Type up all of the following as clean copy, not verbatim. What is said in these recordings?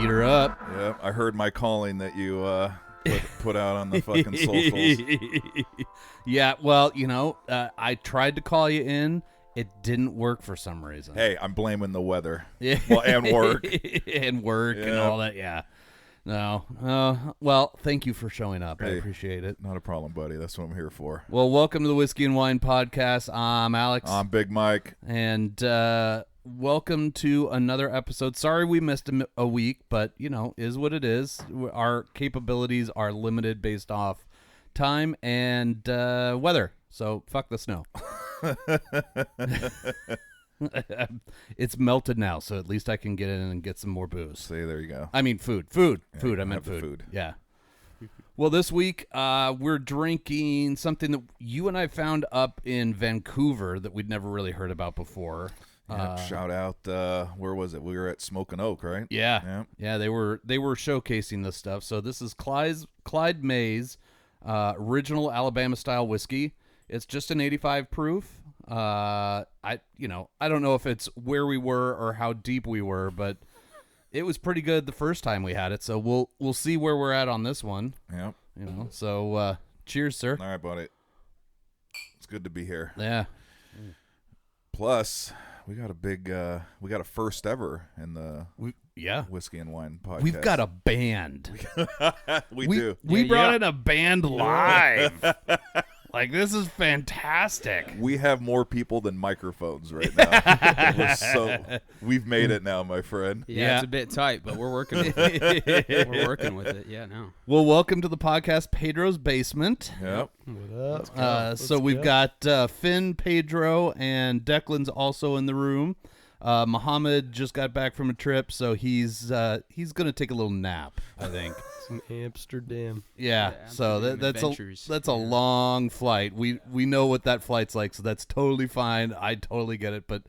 Eat her up. Yeah, I heard my calling that you put out on the fucking socials. Yeah, well, I tried to call you in. It didn't work for some reason. Hey, I'm blaming the weather. Yeah. Well, and work. And all that, yeah. No. Well, thank you for showing up. Hey, I appreciate it. Not a problem, buddy. That's what I'm here for. Well, welcome to the Whiskey and Wine podcast. I'm Alex. I'm Big Mike. And welcome to another episode. Sorry we missed a week, but, is what it is. Our capabilities are limited based off time and weather. So, fuck the snow. It's melted now, so at least I can get in and get some more booze. See, there you go. I mean food. Yeah, I meant food. Food. Yeah. Well, this week we're drinking something that you and I found up in Vancouver that we'd never really heard about before. Yeah, shout out. Where was it? We were at Smoke and Oak, right? Yeah. They were showcasing this stuff. So this is Clyde May's original Alabama style whiskey. It's just an 85 proof. I don't know if it's where we were or how deep we were, but it was pretty good the first time we had it. So we'll see where we're at on this one. Yep. So cheers, sir. All right, buddy. It's good to be here. Yeah. Plus, we got a first ever in the Whiskey and Wine podcast. We've got a band. we do. We brought in a band live. Like, this is fantastic. We have more people than microphones right now. We've made it now, my friend. Yeah, it's a bit tight, but we're working with it. We're working with it. Yeah, no. Well, welcome to the podcast, Pedro's Basement. Yep. What up? So we've got Finn, Pedro, and Declan's also in the room. Muhammad just got back from a trip, so he's going to take a little nap, I think. In Amsterdam. Yeah, so that's a long flight. We know what that flight's like, so that's totally fine. I totally get it. But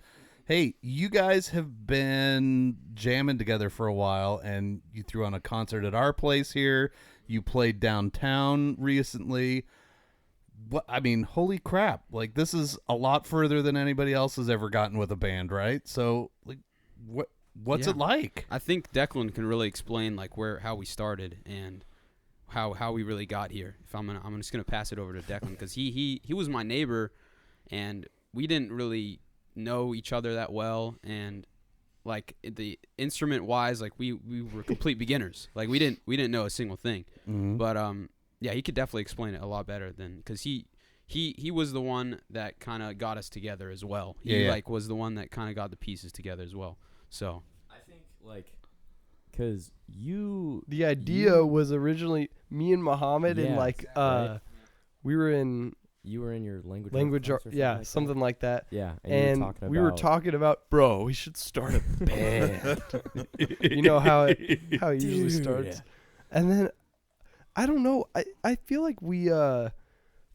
hey, you guys have been jamming together for a while, and you threw on a concert at our place here. You played downtown recently. Holy crap! Like, this is a lot further than anybody else has ever gotten with a band, right? So, like, what's it like? I think Declan can really explain how we started and how we really got here. I'm just gonna pass it over to Declan because he was my neighbor, and we didn't really know each other that well, and like the instrument wise, like we were complete beginners. Like we didn't know a single thing. Mm-hmm. But yeah, he could definitely explain it a lot better than because he was the one that kind of got us together as well. He was the one that kind of got the pieces together as well. So I think because the idea was originally me and Muhammad and right? we were in. You were in your language arts, something like that. Yeah, and we were talking about, bro, we should start a band. You know how it usually starts. And then I don't know. I feel like we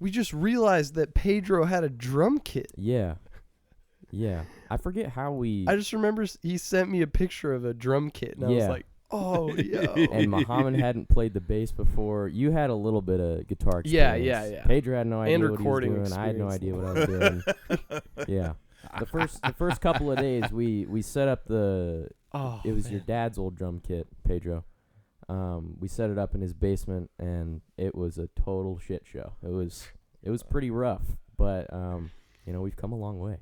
just realized that Pedro had a drum kit. Yeah. I forget how we. I just remember he sent me a picture of a drum kit, and I was like, oh, yo. And Muhammad hadn't played the bass before. You had a little bit of guitar experience. Yeah. Pedro had no idea and what he was doing. Experience. I had no idea what I was doing. Yeah. The first couple of days, we set up it was your dad's old drum kit, Pedro. We set it up in his basement, and it was a total shit show. It was pretty rough, but we've come a long way.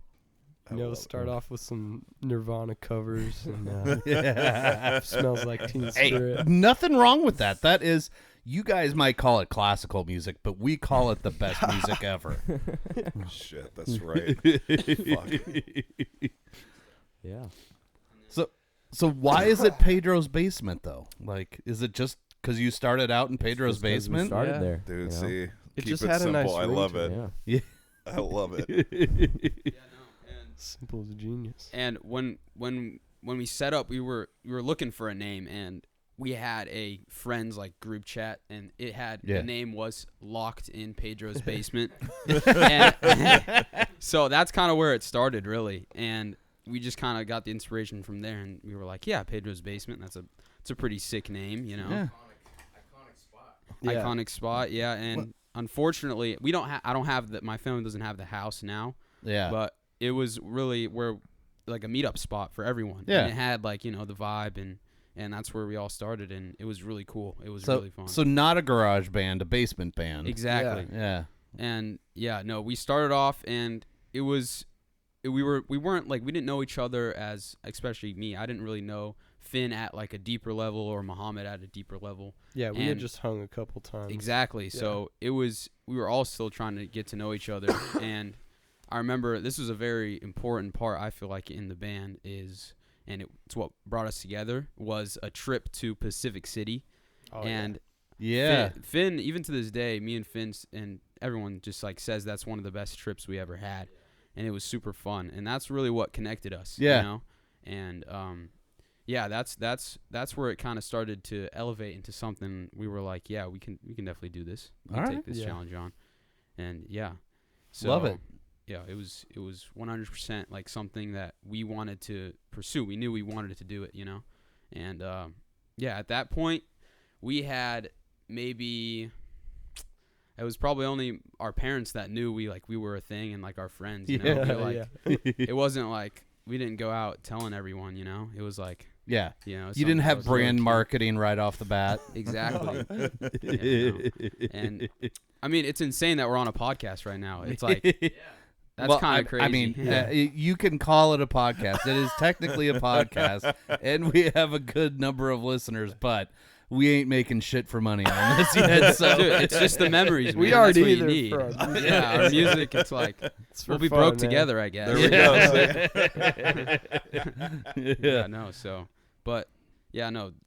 Start off with some Nirvana covers and Smells Like Teen Spirit. Hey, nothing wrong with that. That is, you guys might call it classical music, but we call it the best music ever. Shit, that's right. Fuck. Yeah. So why is it Pedro's basement though? Like, is it just because you started out in Pedro's basement? We started there, Dude. See, It keep just it had simple. a nice I ring love to it. Yeah. I love it. Simple as a genius. And when we set up, we were looking for a name, and we had a friends group chat, and it had the name was Locked in Pedro's Basement. and so that's kind of where it started, really. And we just kind of got the inspiration from there, and we were like, yeah, Pedro's Basement. It's a pretty sick name, Yeah. Iconic spot. Iconic spot, yeah. And unfortunately, I don't have my family doesn't have the house now. Yeah. But it was really where like a meetup spot for everyone. Yeah. And it had the vibe, and and that's where we all started, and it was really cool. It was really fun. So not a garage band, a basement band. Exactly. Yeah. And no, we started off, and we weren't like, we didn't know each other as, especially me. I didn't really know Finn at like a deeper level or Muhammad at a deeper level. Yeah, we had just hung a couple times. Exactly. Yeah. So we were all still trying to get to know each other. And I remember this was a very important part, I feel like, in the band it's what brought us together, was a trip to Pacific City. Oh, and yeah. Finn, even to this day, me and Finn and everyone just like says that's one of the best trips we ever had. And it was super fun. And that's really what connected us. Yeah. You know? And that's where it kind of started to elevate into something. We were like, yeah, we can definitely do this. We can take this challenge on. And so love it. Yeah, it was 100% like something that we wanted to pursue. We knew we wanted to do it, you know. And at that point, we had maybe, it was probably only our parents that knew we were a thing, and like our friends, you know. It wasn't like we didn't go out telling everyone, you know. It was like, you know, you didn't have brand marketing right off the bat. Exactly. And I mean, it's insane that we're on a podcast right now. It's like, that's kind of crazy. I mean, you can call it a podcast. It is technically a podcast, and we have a good number of listeners, but we ain't making shit for money on this yet. So dude, it's just the memories, man. We aren't either. either. Our music, it's like, we'll be broke together, I guess. There we go. But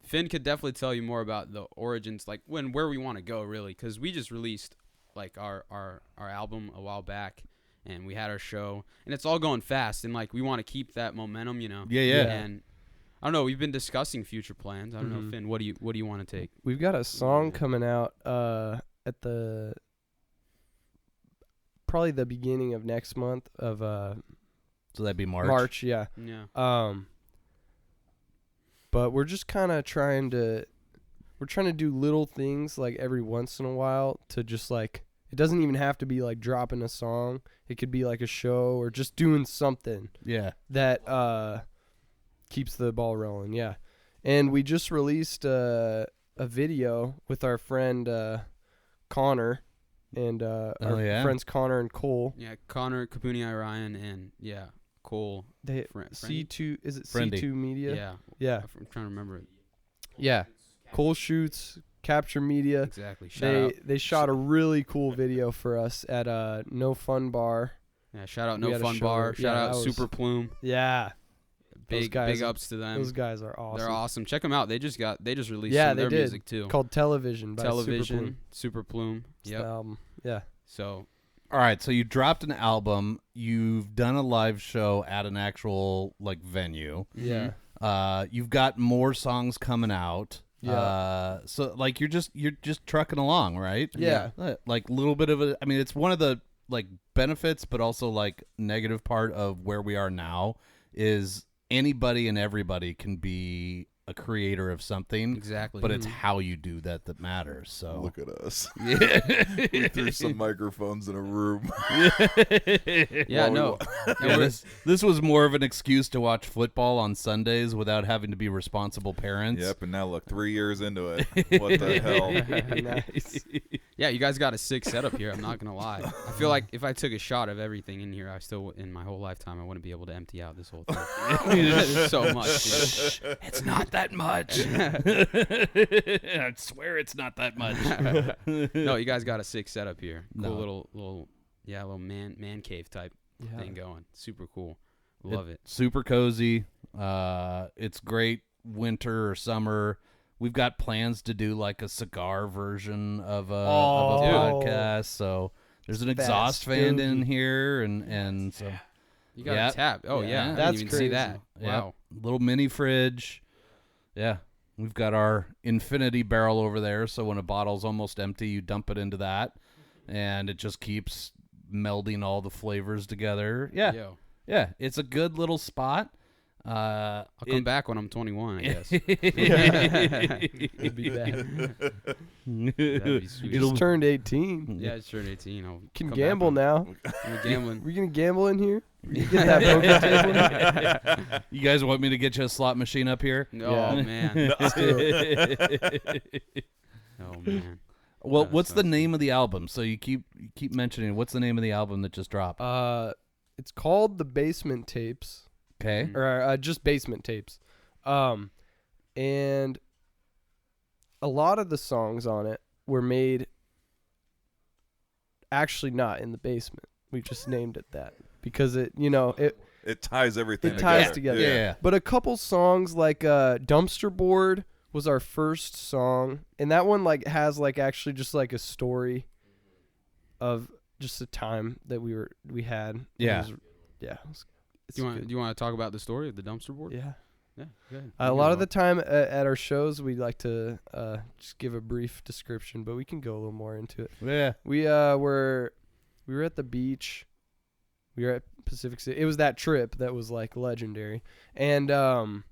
Finn could definitely tell you more about the origins, like where we want to go, really, because we just released like our album a while back, and we had our show, and it's all going fast, and like we want to keep that momentum, you know. Yeah. And I don't know, we've been discussing future plans. I don't know, Finn, what do you want to take? We've got a song coming out at probably the beginning of next month of so that'd be March. March, yeah. But we're just kind of trying to do little things like every once in a while to just like, it doesn't even have to be like dropping a song. It could be like a show or just doing something. Yeah. That keeps the ball rolling. Yeah. And we just released a video with our friend Connor and our friends Connor and Cole. Yeah, Connor, Kapuni, Ryan, and Cole. They C2, is it Friendly. C2 Media? Yeah. I'm trying to remember it. Yeah. Cole Shoots, Capture Media. Exactly. They shot a really cool video for us at No Fun Bar. Yeah, shout out No Fun Bar. Shout out Super Plume. Yeah. Big ups to them. Those guys are awesome. They're awesome. Check them out. They just released some of their music too. Called Television by Super Plume. Yep. The album. Yeah. So, all right, so you dropped an album, you've done a live show at an actual like venue. Yeah. You've got more songs coming out. Yeah. So like you're just trucking along, right? Yeah. Like a little bit of a, I mean, it's one of the like benefits, but also like negative part of where we are now is anybody and everybody can be a creator of something. Exactly. But it's how you do that matters. So look at us. Yeah. We threw some microphones in a room. This was more of an excuse to watch football on Sundays without having to be responsible parents. Yep, and now look, 3 years into it. What the hell? Nice. Yeah, you guys got a sick setup here. I'm not gonna lie. I feel like if I took a shot of everything in here, I still, in my whole lifetime, I wouldn't be able to empty out this whole thing. There's so much. Dude. It's not that much. I swear it's not that much. No, you guys got a sick setup here. Cool little man cave type thing going. Super cool. Love it. Super cozy. It's great winter or summer. We've got plans to do like a cigar version of a podcast. So there's an exhaust fan in here, and so you got a tap. Oh yeah, that's I didn't even crazy. see that. Wow, little mini fridge. Yeah, we've got our infinity barrel over there. So when a bottle's almost empty, you dump it into that, and it just keeps melding all the flavors together. Yeah, yeah, it's a good little spot. I'll come back when I'm 21, I guess. It'd be bad. That'd be sweet. You just turned 18. Yeah, I just turned 18. Can gamble now. I'm gambling. We gonna gamble in here? You get that poker table? You guys want me to get you a slot machine up here? No, man. Let's do it. Oh, man. Well, what's the name of the album? So you keep mentioning. What's the name of the album that just dropped? It's called The Basement Tapes. Okay. Or just Basement Tapes. And a lot of the songs on it were made actually not in the basement. We just named it that because it ties everything together. It ties together. Yeah. But a couple songs like Dumpster Board was our first song, and that one like has like actually just like a story of just a time that we had. Yeah. Do you want to talk about the story of the dumpster board? Yeah. Yeah. Go ahead. A lot of the time at our shows, we like to just give a brief description, but we can go a little more into it. Yeah. We were at the beach. We were at Pacific City. It was that trip that was like legendary, and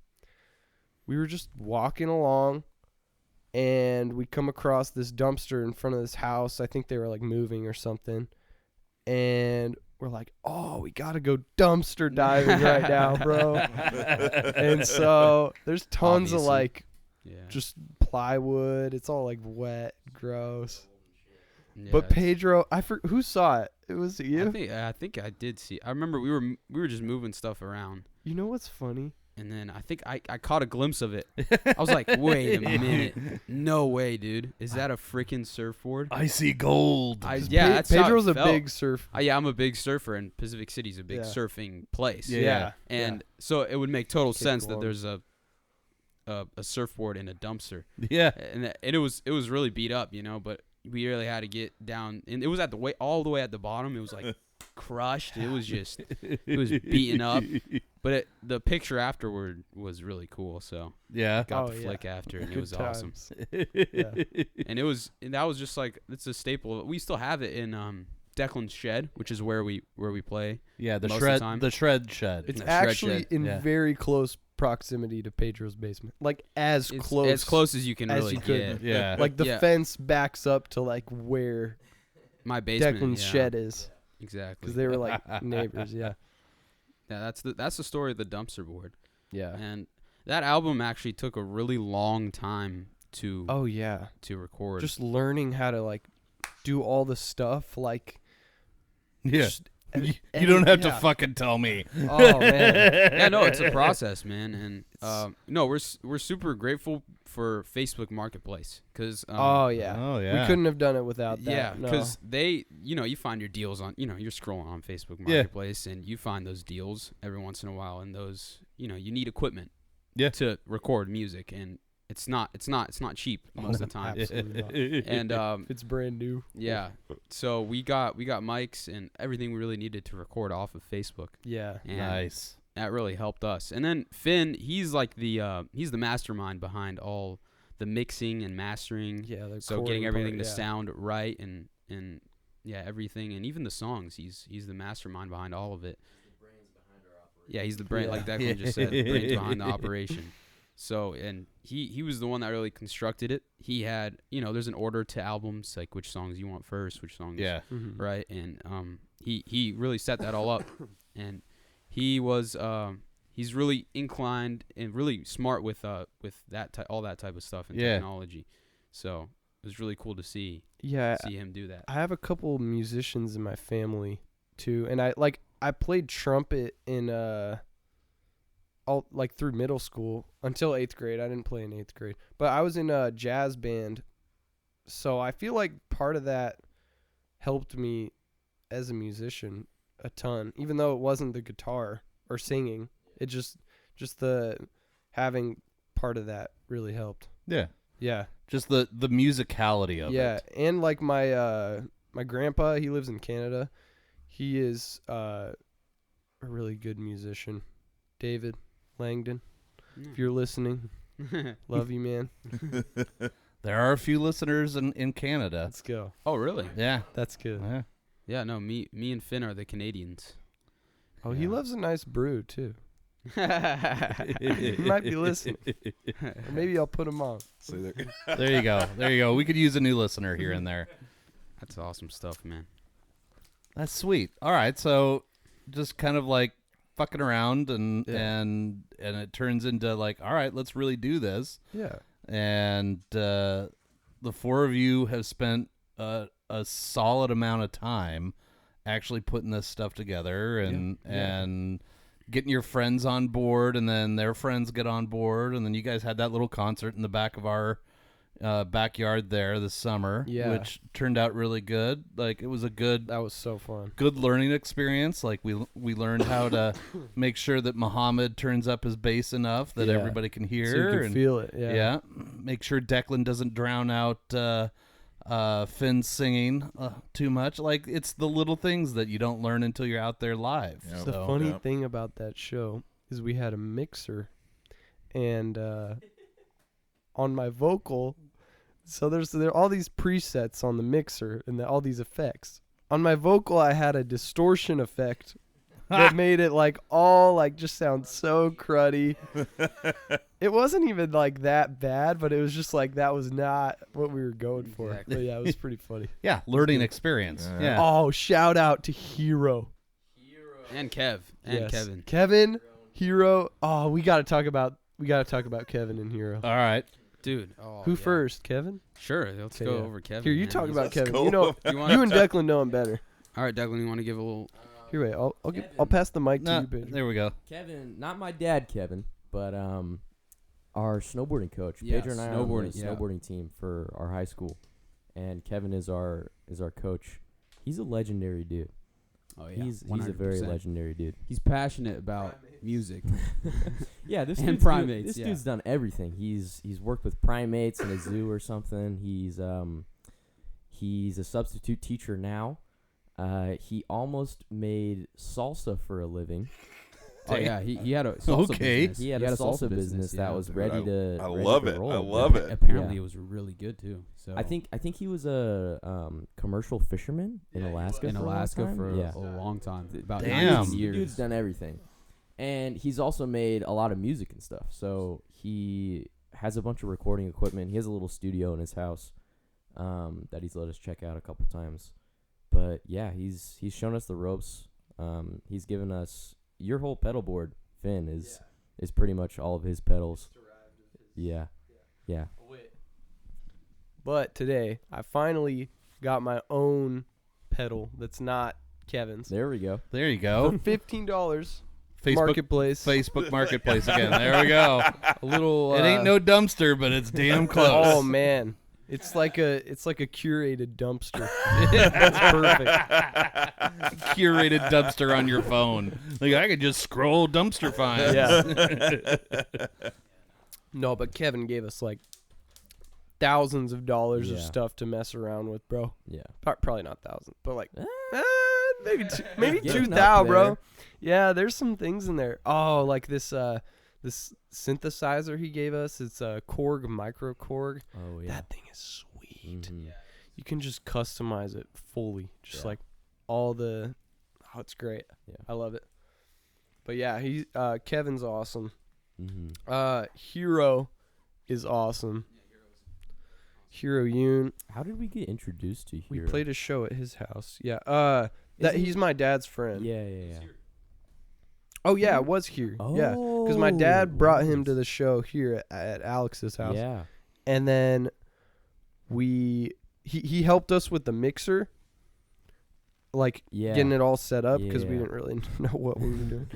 we were just walking along, and we come across this dumpster in front of this house. I think they were like moving or something, and we're like, oh, we got to go dumpster diving right now, bro. And so there's tons of like just plywood. It's all like wet, gross. Yeah, but Pedro, who saw it? It was you? I think I did see. I remember we were just moving stuff around. You know what's funny? And then I think I caught a glimpse of it. I was like, wait a minute. No way, dude. Is that a freaking surfboard? I see gold. That's Pedro's how a big surfer. Yeah, I'm a big surfer, and Pacific City's a big surfing place. Yeah. And so it would make total sense that there's a surfboard in a dumpster. Yeah. And it was really beat up, but we really had to get down. And it was all the way at the bottom. It was like crushed. It was beaten up. But the picture afterward was really cool. So got the flick after, and it was awesome. Yeah. And that was just like, it's a staple. We still have it in Declan's shed, which is where we play. Yeah, the shred shed. It's actually in very close proximity to Pedro's basement, like as close as you can really get. Yeah, like the fence backs up to like where my basement, Declan's shed is. Exactly, because they were like neighbors. Yeah. Yeah, that's the story of the dumpster board. Yeah. And that album actually took a really long time to record. Just learning how to like do all the stuff like you don't have to fucking tell me. Oh man. Yeah, no, it's a process, man. And we're super grateful for Facebook Marketplace cuz we couldn't have done it without that. Yeah, because they, you find your deals on, you're scrolling on Facebook Marketplace and you find those deals every once in a while, and those, you need equipment to record music, and it's not cheap most of the time. Absolutely not. And it's brand new. Yeah. So we got mics and everything we really needed to record off of Facebook. Yeah. And nice. That really helped us. And then Finn, he's like the mastermind behind all the mixing and mastering. Yeah. So getting everything to sound right and everything, and even the songs. He's the mastermind behind all of it. The brains behind our operation. Yeah, he's the brain, like Declan just said, the brains behind the operation. So, and he was the one that really constructed it. He had, there's an order to albums, like which songs you want first, which songs, right? And he really set that all up, and he was he's really inclined and really smart with that all that type of stuff and technology. So it was really cool to see him do that. I have a couple musicians in my family too, and I played trumpet in all like through middle school until 8th grade. I didn't play in 8th grade, but I was in a jazz band, so I feel like part of that helped me as a musician a ton, even though it wasn't the guitar or singing. It just the having part of that really helped. Yeah, just the musicality of it. Yeah, and like my grandpa, he lives in Canada. He is a really good musician. David Langdon, if you're listening, love you, man. There are a few listeners in Canada. Let's go. Oh, really? Yeah. That's good. Yeah, no, me and Finn are the Canadians. Oh, he loves a nice brew, too. He might be listening. Or maybe I'll put him on. There you go. We could use a new listener here and there. That's awesome stuff, man. That's sweet. All right, so just kind of like fucking around and it turns into like, all right, let's really do this. Yeah. And the four of you have spent a solid amount of time actually putting this stuff together and getting your friends on board, and then their friends get on board, and then you guys had that little concert in the back of our backyard there this summer, which turned out really good. Like, it was that was so fun. Good learning experience. Like, we learned how to make sure that Muhammad turns up his bass enough that everybody can hear, so you can feel it. Yeah. Make sure Declan doesn't drown out Finn's singing too much. Like, it's the little things that you don't learn until you're out there live. Yep. The funny thing about that show is we had a mixer, and on my vocal, so there are all these presets on the mixer and all these effects. On my vocal, I had a distortion effect that made it like all like just sound so cruddy. It wasn't even like that bad, but it was just like that was not what we were going for. Exactly. But yeah, it was pretty funny. Yeah, learning experience. Yeah. Oh, shout out to Hero. And Kev. And Kevin. Kevin, Hero. Oh, we gotta talk about Kevin and Hero. All right. Dude. Who first? Kevin? Sure. Let's go over Kevin. Here, you man. talk about Kevin. go. You know, you and Declan know him better. All right, Declan, you want to give a little... Here, wait. I'll pass the mic to you, Pedro. There we go. Kevin, not my dad, Kevin, but our snowboarding coach. Yeah, Pedro and I are on the snowboarding team for our high school, and Kevin is our coach. He's a legendary dude. Oh yeah, he's a very legendary dude. He's passionate about music. Yeah, this and dude's primates. This dude's done everything. He's worked with primates in a zoo or something. He's a substitute teacher now. He almost made salsa for a living. Oh yeah, he had a salsa business. He had a salsa business that was ready to. I love it. Roll. I love it. Apparently, it was really good too. So I think he was a commercial fisherman in Alaska. For a long time, about 19 years. Dude's done everything, and he's also made a lot of music and stuff. So he has a bunch of recording equipment. He has a little studio in his house that he's let us check out a couple times. But yeah, he's shown us the ropes. He's given us your whole pedal board. Finn is pretty much all of his pedals. Yeah. But today, I finally got my own pedal that's not Kevin's. There we go. There you go. For $15. Facebook Marketplace. Facebook Marketplace again. There we go. A little. It ain't no dumpster, but it's damn close. Oh man. It's like a curated dumpster. That's perfect. Curated dumpster on your phone. Like, I could just scroll dumpster finds. Yeah. No, but Kevin gave us like thousands of dollars of stuff to mess around with, bro. Yeah. Probably not thousands, but like maybe Getting 2,000, bro. there. Yeah, there's some things in there. Oh, like this synthesizer he gave us. It's a Korg micro Korg. Oh yeah. That thing is sweet. Mhm. Yeah. You can just customize it fully, just like all the. Oh, it's great. Yeah. I love it. But yeah, Kevin's awesome. Mm-hmm. Hero is awesome. Hero Yoon. How did we get introduced to We Hero? played a show at his house. Yeah. He's my dad's friend. Yeah. Oh yeah, it was here. Yeah, because my dad brought him to the show here at Alex's house. Yeah. And then he helped us with the mixer, like getting it all set up because we didn't really know what we were doing.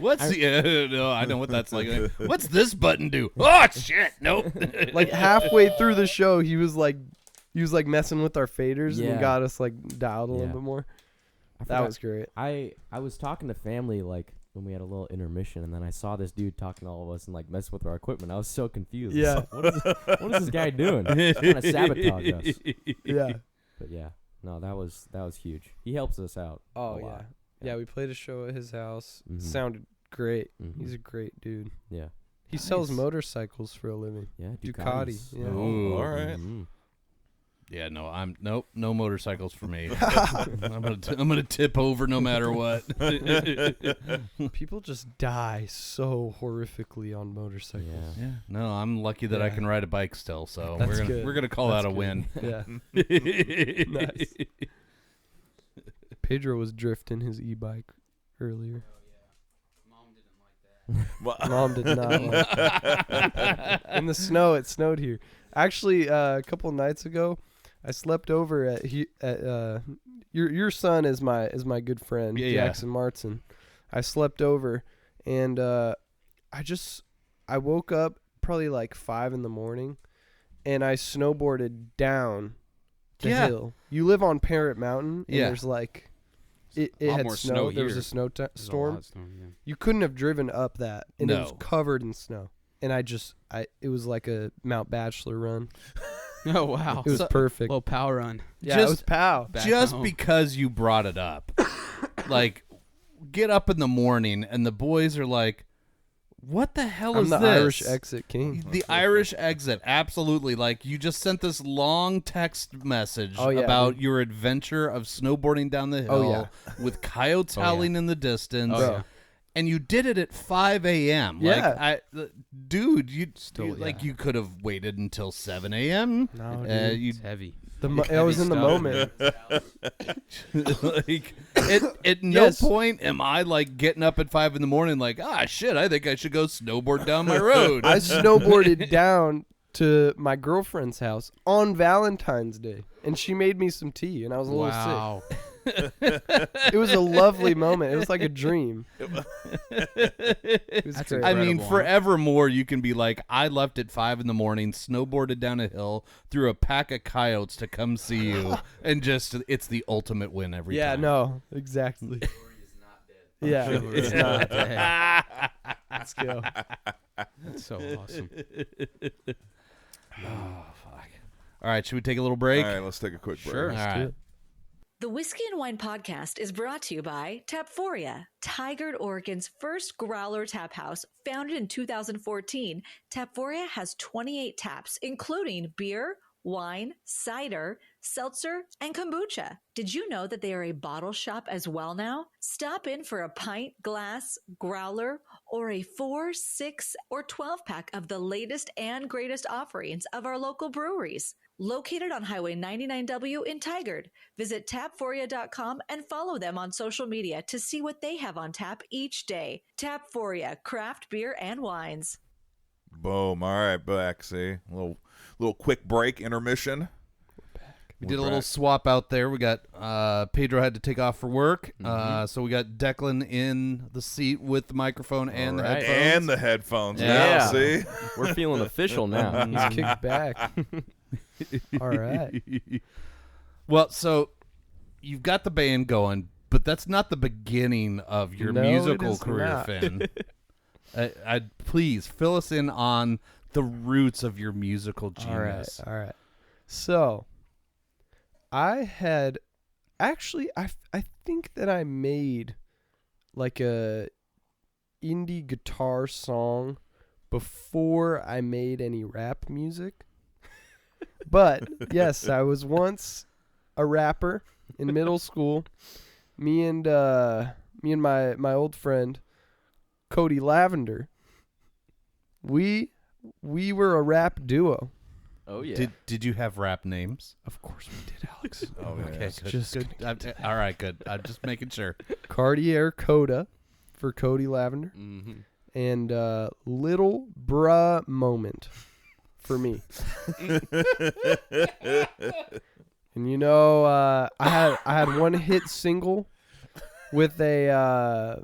No, I know what that's like. What's this button do? Oh shit! Nope. Like halfway through the show, he was like messing with our faders and got us like dialed a little bit more. That was great. I was talking to family like when we had a little intermission, and then I saw this dude talking to all of us and like messing with our equipment. I was so confused. Yeah. What is this guy doing? He's trying to sabotage us. Yeah. But yeah, no, that was huge. He helps us out. Oh a yeah. lot. Yeah, we played a show at his house. Mhm. Sounded great. Mhm. He's a great dude. Yeah. He sells motorcycles for a living. Yeah. Ducati. Ducatis. Yeah. Ooh. All right. Mhm. Yeah, no motorcycles for me. I'm gonna tip over no matter what. People just die so horrifically on motorcycles. Yeah. Yeah, no, I'm lucky that I can ride a bike still. So That's good. we're gonna call That's that a good. win. Yeah. Nice. Pedro was drifting his e-bike earlier. Mom did not. In the snow, it snowed here. Actually, a couple of nights ago, I slept over at your son is my good friend, Jackson Martin. I slept over, and I woke up probably like 5 a.m, and I snowboarded down the hill. You live on Parrot Mountain, and there's like it had snow. There was a storm. You couldn't have driven up that, and it was covered in snow. And it was like a Mount Bachelor run. Oh, wow. It was perfect. Little pow run. Yeah, it was pow. Just because you brought it up. Like, get up in the morning, and the boys are like, what the hell is this? I'm the Irish exit king. The Irish exit, absolutely. Like, you just sent this long text message about your adventure of snowboarding down the hill with coyotes howling in the distance. And you did it at 5 a.m. Yeah. Like, dude, you could have waited until 7 a.m. No, it's heavy. I was in the moment. Like, at no point am I like getting up at 5 a.m. like, shit, I think I should go snowboard down my road. I snowboarded down to my girlfriend's house on Valentine's Day, and she made me some tea, and I was a little sick. It was a lovely moment. It was like a dream. It was great. I mean, forevermore, you can be like, I left at 5 a.m, snowboarded down a hill through a pack of coyotes to come see you, and it's the ultimate win every time. Yeah, no, exactly. Yeah, it's not dead. Let's go. That's so awesome. Oh, fuck. All right, should we take a little break? All right, let's take a quick break. Sure. All right. The Whiskey and Wine podcast is brought to you by Tapforia, Tigard, Oregon's first growler tap house. Founded in 2014, Tapforia has 28 taps, including beer, wine, cider, seltzer, and kombucha. Did you know that they are a bottle shop as well now? Stop in for a pint, glass, growler, or a 4, 6, or 12-pack of the latest and greatest offerings of our local breweries. Located on Highway 99W in Tigard. Visit tapforia.com and follow them on social media to see what they have on tap each day. Tapforia, craft beer and wines. Boom. All right, back. See, a little quick break, intermission. We did a little swap out there. We got Pedro had to take off for work, so we got Declan in the seat with the microphone and the headphones. And the headphones. Yeah. See, we're feeling official now. He's kicked back. All right. Well, so you've got the band going, but that's not the beginning of your musical career, Finn. Please fill us in on the roots of your musical genius. All right. So, I had actually, I think that I made like a indie guitar song before I made any rap music. But yes, I was once a rapper in middle school. Me and my old friend Cody Lavender. We were a rap duo. Oh yeah. Did you have rap names? Of course we did, Alex. Okay, good. All right, good. I'm just making sure. Cartier Coda for Cody Lavender. Mm-hmm. And Little Bruh Moment for me. And you know, I had one hit single with a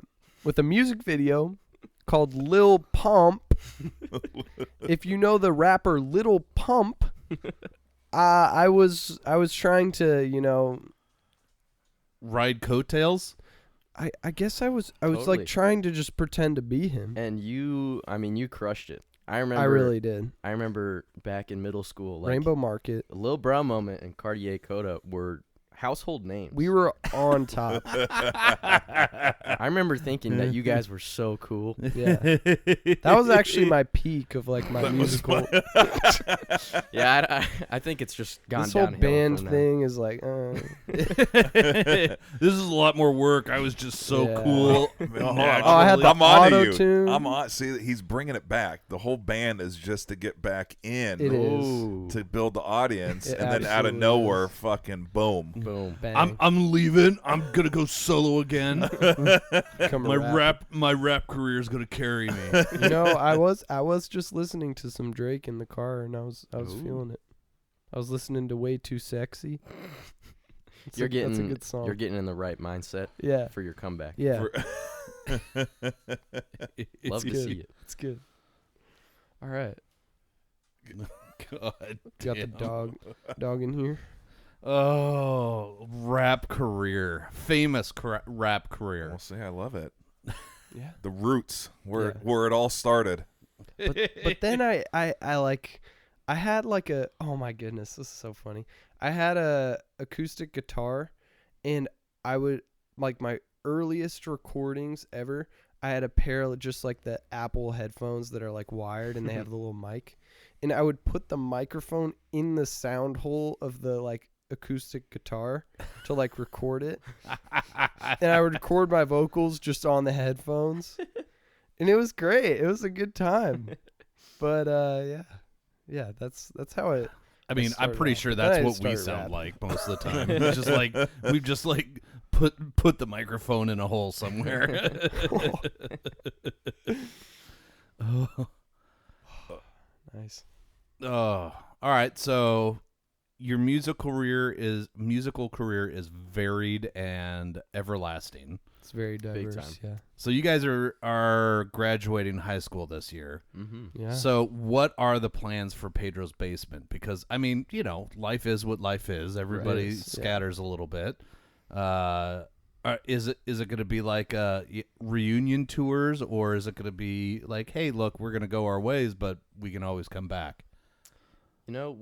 music video called Lil Pump. If you know the rapper Lil Pump, I was trying to, you know, ride coattails. I guess I was Totally. like trying to just pretend to be him. And you crushed it. I really did. I remember back in middle school, like Rainbow Market, Lil Brow Moment and Cartier Coda were household names. We were on top. I remember thinking that you guys were so cool. Yeah. That was actually my peak of like my musical. Yeah, I think it's just gone this whole downhill band from thing is like, This is a lot more work. I was just so cool. I had the I'm on to you. auto-tune. I'm on. See, he's bringing it back. The whole band is just to get back in. It is. To build the audience, It and then out of absolutely nowhere, is. fucking boom. Boom. Bang. I'm leaving. I'm gonna go solo again. My rap career is gonna carry me. You know, I was just listening to some Drake in the car, and I was feeling it. I was listening to Way Too Sexy. That's a good song. You're getting in the right mindset. For your comeback. Yeah. Love to see it. It's good. All right. God, got the dog in here. Oh, rap career, famous rap career. Well, see, I love it. Yeah, the roots where it all started. But then I had like a, oh my goodness, this is so funny. I had a acoustic guitar, and I would, like, my earliest recordings ever, I had a pair of just like the Apple headphones that are like wired and they have the little mic, and I would put the microphone in the sound hole of the like acoustic guitar to like record it, and I would record my vocals just on the headphones, and it was great. It was a good time. But yeah, that's how it. I mean, I'm pretty sure that's what we sound like most of the time. It's just like we've just like put the microphone in a hole somewhere. Oh. Nice. Oh, all right. So your musical career is varied and everlasting. It's very diverse. Big time. Yeah. So you guys are graduating high school this year. Mm-hmm. Yeah. So what are the plans for Pedro's Basement? Because I mean, you know, life is what life is. Everybody scatters a little bit. Is it going to be like reunion tours, or is it going to be like, hey, look, we're going to go our ways, but we can always come back? You know,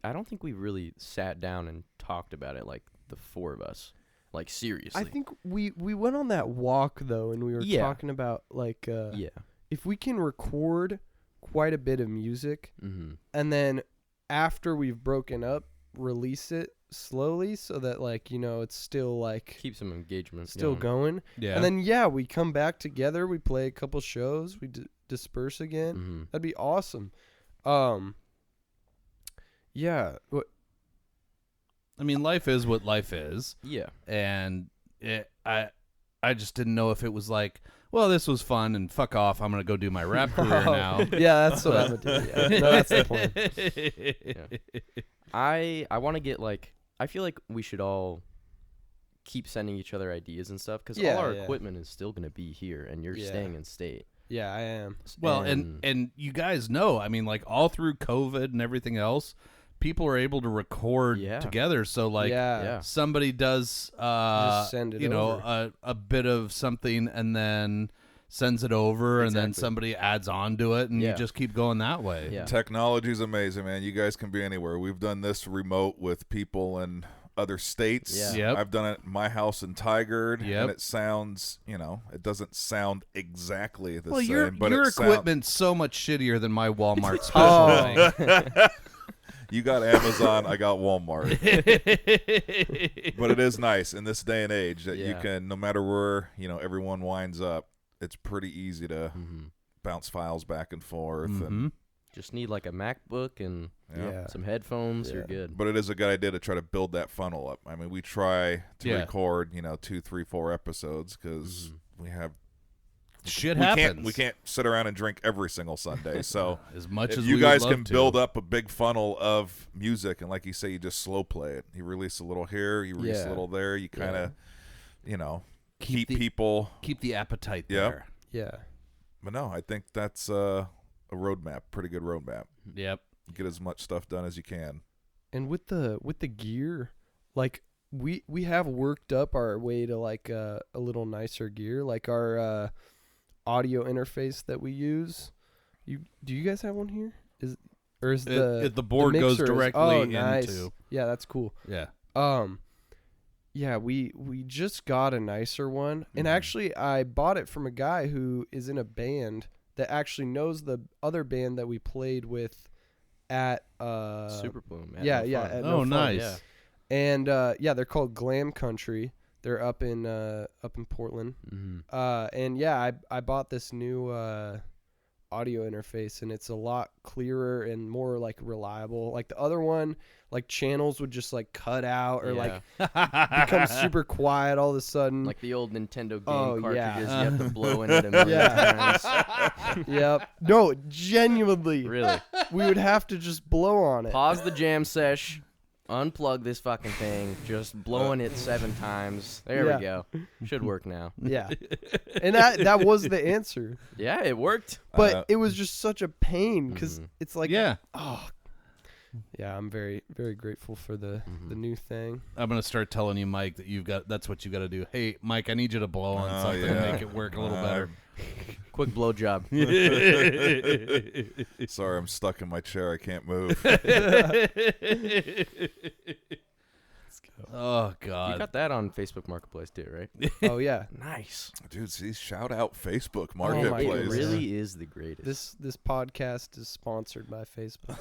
I don't think we really sat down and talked about it, like the four of us, like seriously. I think we went on that walk though, and we were talking about like if we can record quite a bit of music, and then after we've broken up, release it slowly so that, like, you know, it's still like keep some engagement still going. Yeah. And then we come back together, we play a couple shows, we disperse again. That'd be awesome. Yeah. I mean, life is what life is. Yeah. And I just didn't know if it was like, well, this was fun and fuck off, I'm going to go do my rap career now. Yeah, that's what I would do. Yeah. No, that's the point. Yeah. I want to get, like, I feel like we should all keep sending each other ideas and stuff, because all our equipment is still going to be here, and you're staying in state. Yeah, I am. Well, and you guys know, I mean, like, all through COVID and everything else, people are able to record together. So, like, somebody does, just send it over. a bit of something and then sends it over, and then somebody adds on to it, and you just keep going that way. Yeah. Technology's amazing, man. You guys can be anywhere. We've done this remote with people in other states. Yeah. Yep. I've done it in my house in Tigard, and it sounds, you know, it doesn't sound exactly the same. But your equipment's so much shittier than my Walmart special thing. You got Amazon, I got Walmart. But it is nice in this day and age that you can, no matter where, you know, everyone winds up, it's pretty easy to bounce files back and forth. And just need like a MacBook and some headphones. You're good. But it is a good idea to try to build that funnel up. I mean, we try to record, 2, 3, 4 episodes because we have shit happens. We can't sit around and drink every single Sunday. So as much as you guys can build up a big funnel of music, and like you say, you just slow play it. You release a little here, you release a little there. You kind of, keep the appetite there. Yeah. But no, I think that's a roadmap, pretty good roadmap. Yep. Get as much stuff done as you can. And with the gear, like we have worked up our way to like a little nicer gear, like our audio interface that we use. Do you guys have one here? Is the board goes directly nice. into? Yeah, that's cool. Yeah. Yeah, we just got a nicer one, and actually I bought it from a guy who is in a band that actually knows the other band that we played with at Super Plume. Yeah. At No Fun. Nice. Yeah. And they're called Glam Country. They're up in Portland. And I bought this new audio interface, and it's a lot clearer and more like reliable. Like the other one, like channels would just like cut out or like become super quiet all of a sudden. Like the old Nintendo game cartridges, you have to blow in it a million times. Yep. No, genuinely. Really? We would have to just blow on it. Pause the jam sesh, unplug this fucking thing, just blowing it 7 times. There we go. Should work now. Yeah. And that was the answer. Yeah, it worked. But it was just such a pain because it's like, oh, yeah, I'm very, very grateful for the new thing. I'm gonna start telling you, Mike, that that's what you got to do. Hey, Mike, I need you to blow on something to make it work a little better. Quick blow job. Sorry, I'm stuck in my chair. I can't move. Oh, God. You got that on Facebook Marketplace too, right? Oh, yeah. Nice. Dude, see, shout out Facebook Marketplace. It really is the greatest. This podcast is sponsored by Facebook.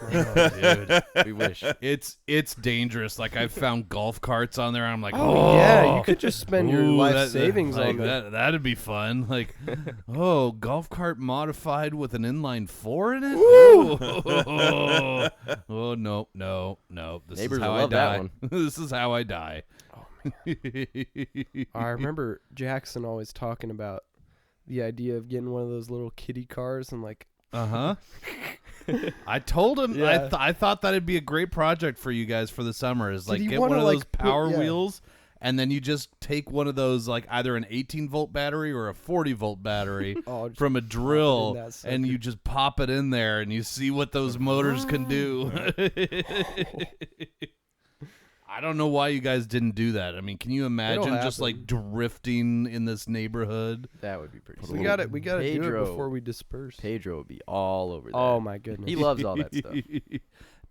Dude, we wish. It's dangerous. Like, I've found golf carts on there. I'm like, yeah, you could just spend your life savings like on that. That'd be fun. Like, golf cart modified with an inline 4 in it? Oh, no. This Neighbors is how will I love die. that one. This is how I die. Oh, man. I remember Jackson always talking about the idea of getting one of those little kiddie cars and like. I told him Yeah. I thought that'd be a great project for you guys for the summer. Is like you get one wanna, of those like, power put- wheels, and then you just take one of those, like either an 18-volt battery or a 40-volt battery Just from a pop it in drill, that sucker. and you just pop it in there, and you see what those motors can do. I don't know why you guys didn't do that. I mean, can you imagine just like drifting in this neighborhood? That would be pretty We sweet. got it. We got to do it Pedro. before we disperse. Pedro would be all over that. Oh my goodness. He loves all that stuff.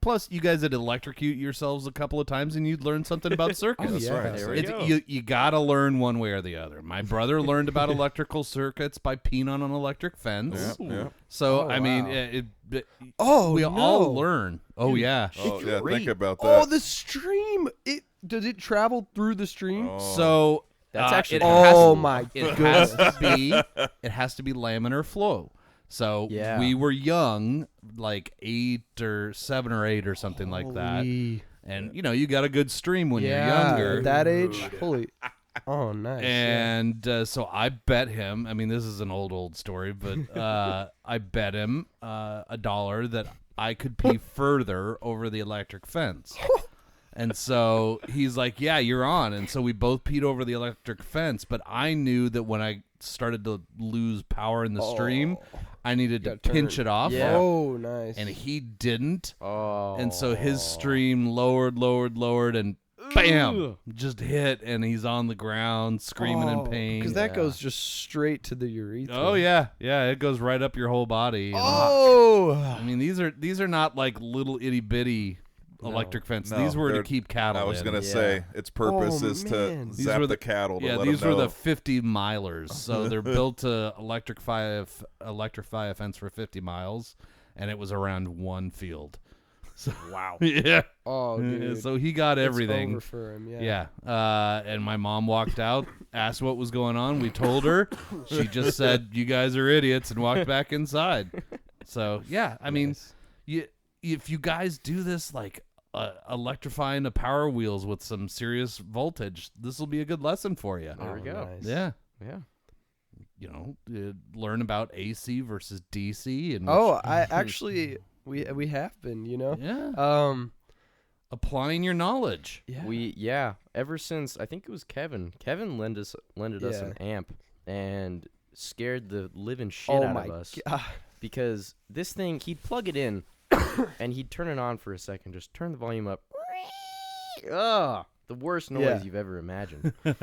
Plus, you guys would electrocute yourselves a couple of times, and you'd learn something about circuits. Oh, yeah. right. There we go. You gotta learn one way or the other. My brother learned about electrical circuits by peeing on an electric fence. Yeah. So Oh, I mean, Oh, we no. all learn. Oh yeah. Oh, yeah, think about that. Oh, the stream. Does it travel through the stream? So That's actually- it has Oh to- my It has to be. It has to be laminar flow. So Yeah. we were young, like 7 or 8 or something like that. Holy- And you got a good stream when you're Yeah, younger. at that age. Holy. Oh, nice. And so I bet him. I mean, this is an old story, but I bet him $1 that I could pee further over the electric fence. And so he's like, "Yeah, you're on." And so we both peed over the electric fence. But I knew that when I started to lose power in the stream, I needed to Gotta turn. pinch it off. Yeah. Oh, nice. And he didn't. Oh. And so his stream lowered, and bam, just hit, and he's on the ground screaming in pain. Because that goes just straight to the urethra. Oh yeah, it goes right up your whole body. Oh. I mean, these are not like little itty bitty electric fences. No, These were to they're- keep cattle. I was in. going to say, its purpose Oh, is man. to These zap were the cattle to let these them were know. the 50 milers. So they're built to electrify a fence for 50 miles, and it was around one field. So wow, yeah. Oh, dude. So he got It's everything. over for him, yeah. Yeah. And my mom walked out, asked what was going on. We told her. She just said, "You guys are idiots," and walked back inside. So yeah, I mean, if you guys do this, like electrifying the power wheels with some serious voltage, this will be a good lesson for you. There we go. Nice. Yeah. Yeah. Learn about AC versus DC. And I actually we have been, yeah, applying your knowledge. Yeah. Ever since I think it was Kevin lended us an amp and scared the living shit Oh out my of us God. because this thing, he'd plug it in and he'd turn it on for a second, just turn the volume up. Ugh, the worst noise Yeah. you've ever imagined. And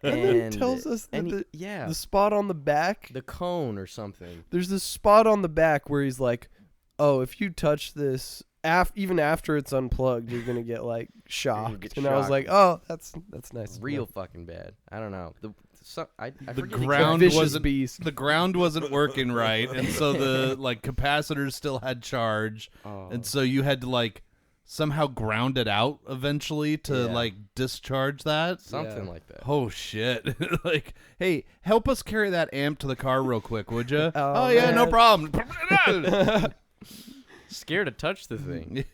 then he tells us that the spot on the back, the cone or something. there's this spot on the back where he's like, "Oh, if you touch this even after it's unplugged, you're gonna get like shocked." get And I was shocked. like, "Oh, that's nice." to Real know." fucking bad. I don't know. I The forget ground Vicious wasn't beast. the ground wasn't working right, and so the capacitors still had charge, Oh. and so you had to somehow ground it out eventually to like discharge that. Something like that. Oh shit. Like, hey, help us carry that amp to the car real quick, would you? Oh, yeah, no problem. Scared to touch the thing.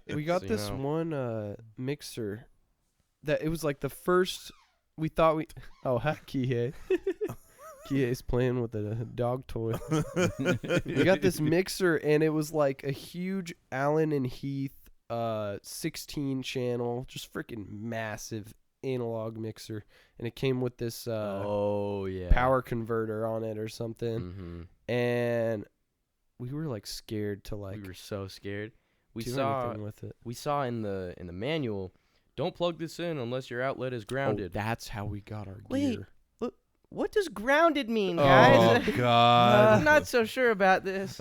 We got this one mixer that it was like the first we thought we hi Kihei. Kihei's playing with a dog toy. We got this mixer and it was like a huge Allen and Heath 16 channel, just freaking massive analog mixer, and it came with this power converter on it or something. And we were like scared to like we were so scared. We do saw anything with it. We saw in the manual, don't plug this in unless your outlet is grounded. Oh, that's how we got our Wait, gear. what does grounded mean, guys? Oh God. I'm not so sure about this.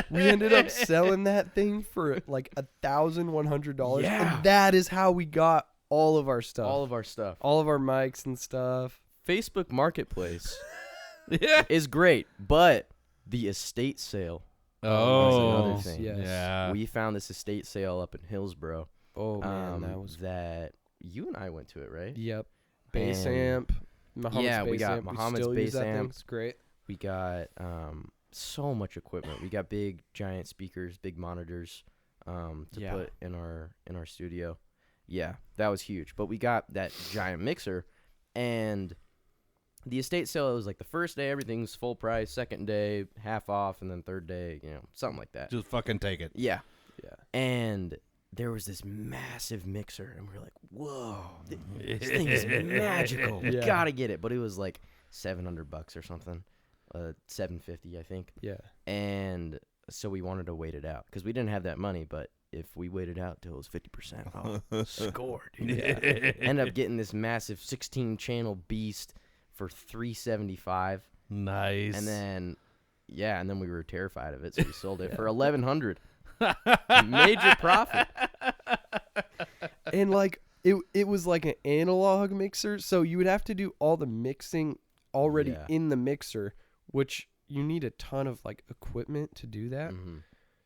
We ended up selling that thing for like $1,100. Yeah. And that is how we got all of our stuff. All of our stuff. All of our mics and stuff. Facebook Marketplace is great, but the estate sale. Oh, another thing. Yes. Yeah. We found this estate sale up in Hillsboro. Oh man, that was that you and I went to it, right? Yep. Bass And- amp. Muhammad's Yeah, we bass got amp. Muhammad's still use bass that thing. amp. It's great. We got so much equipment. We got big giant speakers, big monitors to put in our studio. Yeah, that was huge. But we got that giant mixer, and the estate sale was like the first day everything's full price, second day half off, and then third day, something like that. Just fucking take it. Yeah. Yeah. And there was this massive mixer, and we were like, whoa, this thing is magical. We Yeah. gotta get it. But it was like $700 or something, $750, I think. Yeah. And so we wanted to wait it out because we didn't have that money. But if we waited out till it was 50% off, score, dude. Ended up getting this massive 16-channel beast for $375. Nice. And then we were terrified of it, so we sold it for $1,100. Major profit. And like it was like an analog mixer, so you would have to do all the mixing already in the mixer, which you need a ton of like equipment to do that.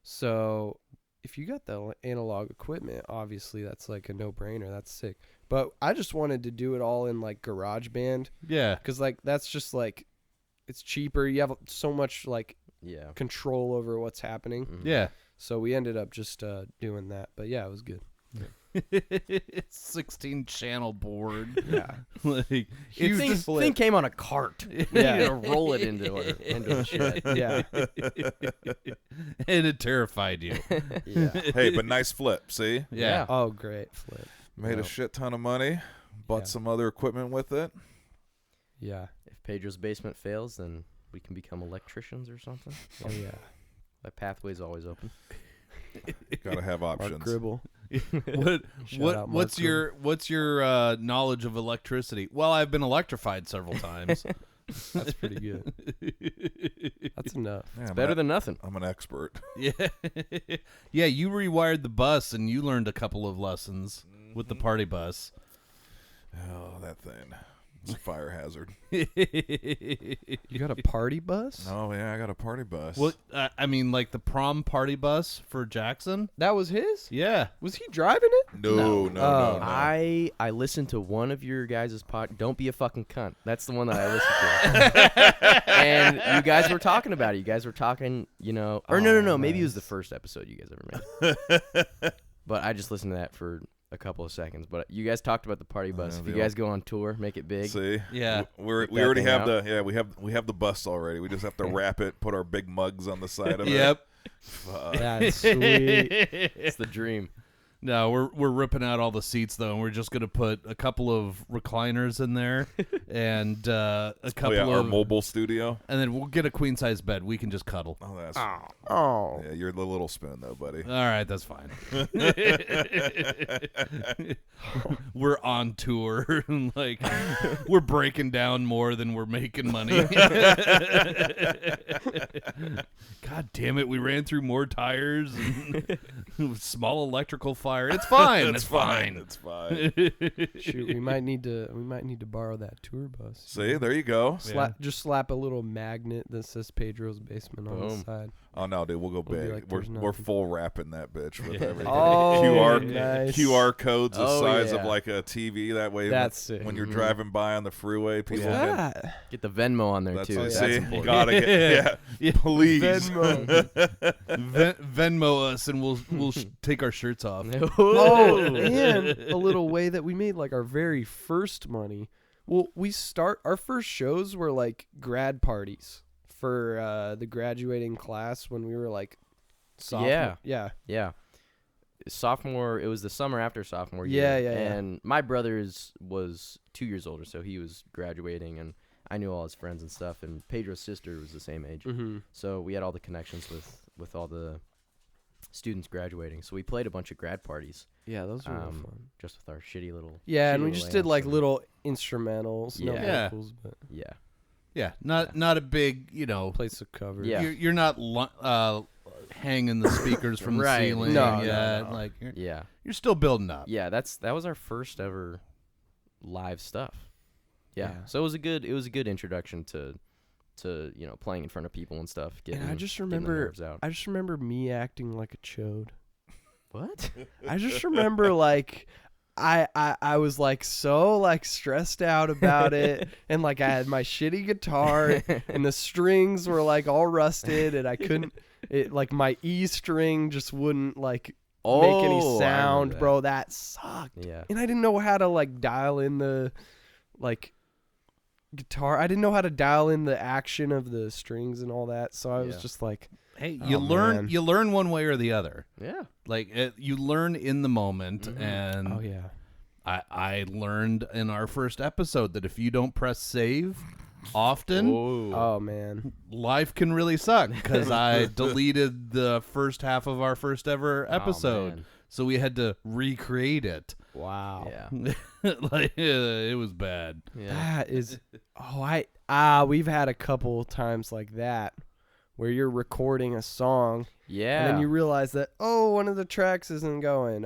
So if you got the analog equipment, obviously that's like a no-brainer. That's sick. But I just wanted to do it all in like GarageBand. Yeah. Because like that's just like it's cheaper. You have so much like control over what's happening. Yeah. So we ended up just doing that. But yeah, it was good. 16-channel board. Yeah. Like The thing came on a cart. Yeah. We needed to roll it into a shed. Yeah. And it terrified you. Yeah. Hey, but nice flip. See, Yeah. Oh, great flip. made a shit ton of money. Bought some other equipment with it. Yeah. If Pedro's basement fails, then we can become electricians or something. Oh yeah. That pathway's always open. Gotta have Mark options. Gribble. What's your knowledge of electricity? Well, I've been electrified several times. That's pretty good. That's enough. Yeah, Better than nothing. I'm an expert. Yeah. Yeah, you rewired the bus and you learned a couple of lessons with the party bus. Oh, that thing. It's a fire hazard. You got a party bus? Oh, yeah, I got a party bus. Well, I mean, like the prom party bus for Jackson? That was his? Yeah. Was he driving it? No. I listened to one of your guys' Don't Be a Fucking Cunt. That's the one that I listened to. And you guys were talking about it. You guys were talking, or no. Maybe it was the first episode you guys ever made. But I just listened to that for a couple of seconds. But you guys talked about the party bus. If you guys go on tour, make it big. See? Yeah. We already have we have the bus already. We just have to wrap it, put our big mugs on the side of it. Yep. That's sweet. It's the dream. No, we're ripping out all the seats though, and we're just gonna put a couple of recliners in there, and a couple our of mobile studio. and then we'll get a queen size bed. We can just cuddle. Oh, that's Oh. yeah. You're the little spoon though, buddy. All right, that's fine. We're on tour, like we're breaking down more than we're making money. God damn it, we ran through more tires and small electrical fires. liar. It's fine. It's fine. It's fine. Shoot, we might need to borrow that tour bus. See, there you go. Just slap a little magnet that says Pedro's Basement on the side. Oh no, dude, we'll go big. Like, we're full wrapping that bitch with everything. Nice. QR codes the size of like a TV. That way, that's when you're driving by on the freeway, people can get the Venmo on there too. See, you gotta get please Venmo us, and we'll take our shirts off. And a little way that we made like our very first money. Well, our first shows were like grad parties for the graduating class when we were like sophomore. Yeah. Sophomore, it was the summer after sophomore year. Yeah. And my brother was 2 years older, so he was graduating, and I knew all his friends and stuff. And Pedro's sister was the same age, so we had all the connections with all the students graduating. So we played a bunch of grad parties. Yeah, those were fun. Just with our shitty little and we just did like little instrumentals, no vocals, but yeah, not a big place to cover. Yeah, you're not hanging the speakers from the ceiling. No. Like you're still building up. Yeah, that was our first ever live stuff. Yeah. So it was a good introduction to playing in front of people and stuff. And I just remember me acting like a chode. What? I just remember like I was like so like stressed out about it, and like I had my shitty guitar and the strings were like all rusted, and I couldn't like my E string just wouldn't like make any sound, bro. That sucked. Yeah. And I didn't know how to like dial in the like guitar. I didn't know how to dial in the action of the strings and all that. So I was just like, hey, you learn one way or the other. Yeah. Like you learn in the moment, and I learned in our first episode that if you don't press save often, oh man, life can really suck, because I deleted the first half of our first ever episode, so we had to recreate it. Wow. Yeah. It was bad. Yeah. That is we've had a couple times like that where you're recording a song, and then you realize that one of the tracks isn't going. And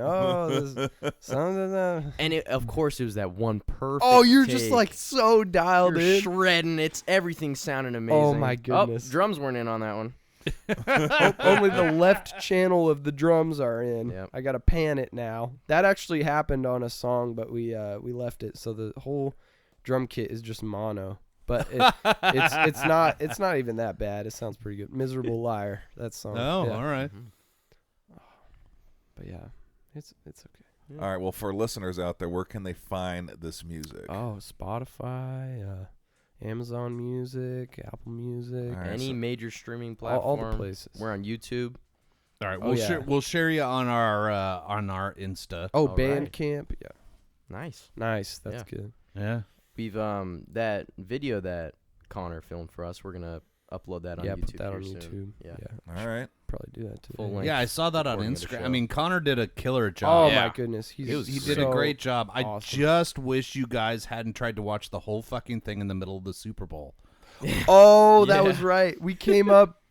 of course it was that one perfect. You're take. just like so dialed You're in, shredding. Everything sounding amazing. Oh my goodness. Drums weren't in on that one. Only the left channel of the drums are in. Yep. I gotta pan it now. That actually happened on a song, but we left it, so the whole drum kit is just mono. But it's not even that bad. It sounds pretty good. Miserable Liar, that song. Oh, yeah. all right. But yeah, it's okay. All right. Well, for listeners out there, where can they find this music? Oh, Spotify, Amazon Music, Apple Music, any major streaming platform. All the places. We're on YouTube. All right, we'll share you on our Insta. Oh, All Bandcamp. Yeah. Nice. That's good. Yeah. We've that video that Connor filmed for us. We're gonna upload that on YouTube. Put that on soon. YouTube. Yeah. All right. Probably do that too. Full length. Yeah, I saw that on recording of the Instagram. show. I mean, Connor did a killer Oh job. my goodness, he did a great job. I awesome. just wish you guys hadn't tried to watch the whole fucking thing in the middle of the Super Bowl. Oh, that was right. We came up.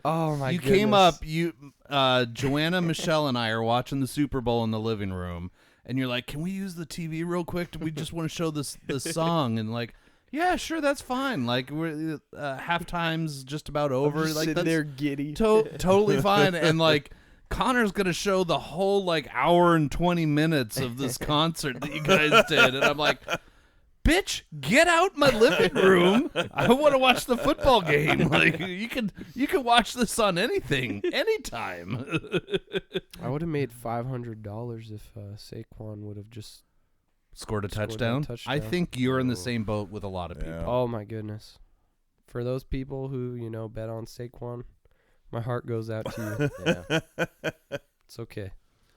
Oh my goodness. You came up. Joanna, Michelle, and I are watching the Super Bowl in the living room, and you're like, "Can we use the TV real quick? We just want to show this song." And like, yeah, sure, that's fine. Like, we're halftime's just about over. I'm just like, sitting there giddy. Totally fine. And like, Connor's gonna show the whole like hour and 20 minutes of this concert that you guys did, and I'm like, bitch, get out my living room. I want to watch the football game. Like, you can watch this on anything, anytime. I would have made $500 if Saquon would have just scored a Scored a touchdown. touchdown. I think you're in the same boat with a lot of people. Yeah. Oh my goodness. For those people who, bet on Saquon, my heart goes out to you. Yeah. It's okay.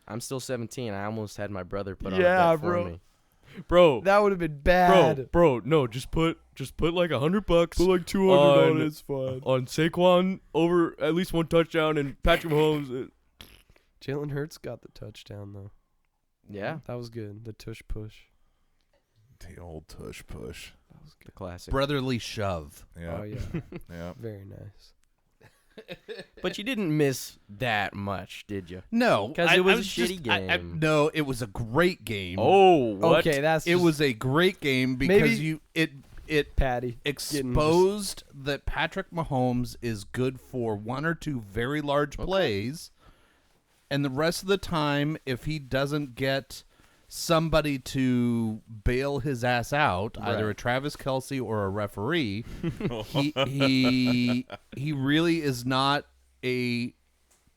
I'm still 17. I almost had my brother put on Yeah, a bet bro. for me. Bro, that would have been bad. Bro, no, just put like $100. Put like 200 on it, it's fine. On Saquon over at least one touchdown and Patrick Mahomes. Jalen Hurts got the touchdown though. Yeah. That was good. The tush push. The old tush push. That was The good. classic. Brotherly shove. Yeah. Oh yeah. Yeah. Very nice. But you didn't miss that much, did you? No, because it was a just, shitty game. No, it was a great game. Oh, what? Okay, it was a great game because it Patty exposed that Patrick Mahomes is good for one or two very large plays, and the rest of the time, if he doesn't get somebody to bail his ass out, either a Travis Kelce or a referee, he really is not a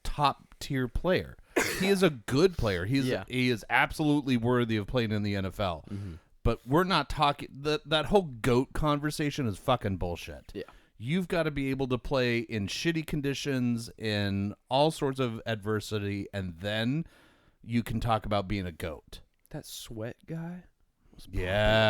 top tier player. He is a good player. He is absolutely worthy of playing in the NFL. Mm-hmm. But we're not talking that whole GOAT conversation is fucking bullshit. Yeah. You've got to be able to play in shitty conditions, in all sorts of adversity, and then you can talk about being a GOAT. That Sweat guy was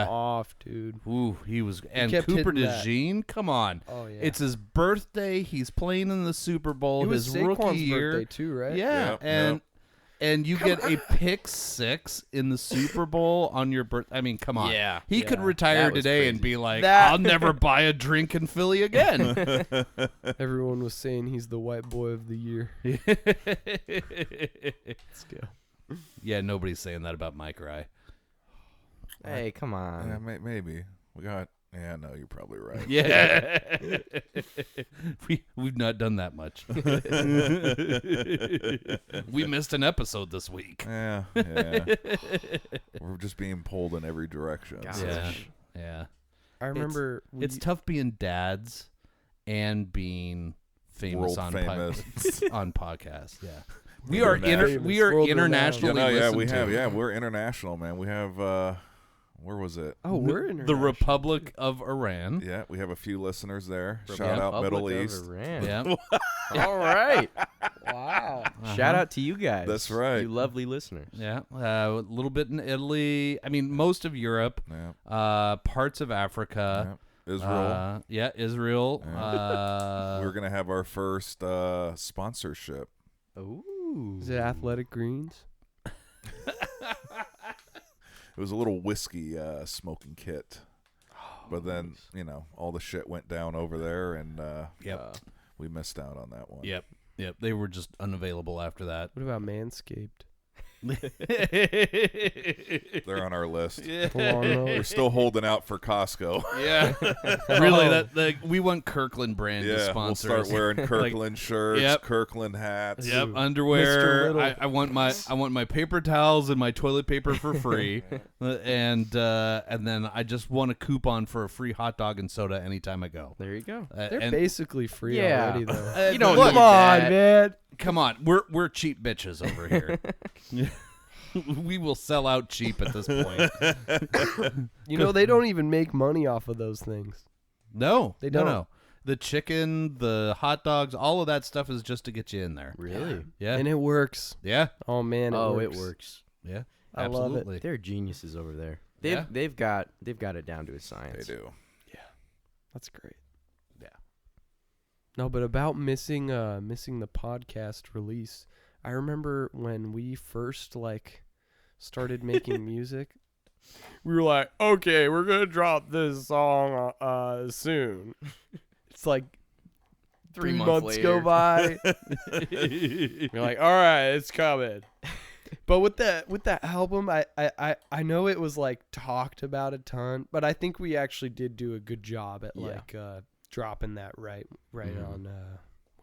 off, dude. Ooh, he was. And Cooper DeJean, come on. Oh, yeah. It's his birthday. He's playing in the Super Bowl. It was his Saquon's rookie year. birthday too, right? Yeah, and you get a pick 6 in the Super Bowl on your birthday. I mean, come on. Yeah. He could retire today and be like, I'll never buy a drink in Philly again. Everyone was saying he's the white boy of the year. Let's go. Yeah, nobody's saying that about Mike Rye. Hey, come on. Yeah, maybe. We got... Yeah, no, you're probably right. Yeah. We've not done that much. We missed an episode this week. Yeah. We're just being pulled in every direction. Yeah. I remember... It's tough being dads and being famous on podcasts. Yeah. We are internationally listened we have. to. Yeah, we're international, man. We have... where was it? Oh, we're international. The Republic of Iran. Yeah, we have a few listeners there. Shout out Middle East. Yeah. All right. Wow. Shout out to you guys. That's right. You lovely listeners. Yeah. A little bit in Italy. I mean, most of Europe. Yeah. Parts of Africa. Yeah. Israel. Israel. Yeah. We're going to have our first sponsorship. Ooh. Is it Athletic Greens? It was a little whiskey smoking kit. But then, all the shit went down over there, and we missed out on that one. Yep. They were just unavailable after that. What about Manscaped? They're on our list. Yeah. We're still holding out for Costco. Yeah. Really, we want Kirkland brand to sponsor we'll us. start wearing Kirkland shirts, Kirkland hats. Yep, underwear. I want my paper towels and my toilet paper for free. and then I just want a coupon for a free hot dog and soda anytime I go. There you go. They're basically free already, though. You don't come on, man. Come on, we're cheap bitches over here. We will sell out cheap at this point. They don't even make money off of those things. No, they don't. No. The chicken, the hot dogs, all of that stuff is just to get you in there. Really? Yeah. And it works. Yeah. Oh man, it works. Yeah. I absolutely. love it. They're geniuses over there. Yeah. They've got it down to a science. They do. Yeah. That's great. Yeah. No, but about missing the podcast release. I remember when we first started making music, we were like, okay, we're going to drop this song soon. It's like 3 months later. go by. You're like, all right, it's coming. But with that album, I know it was talked about a ton, but I think we actually did do a good job at dropping that right on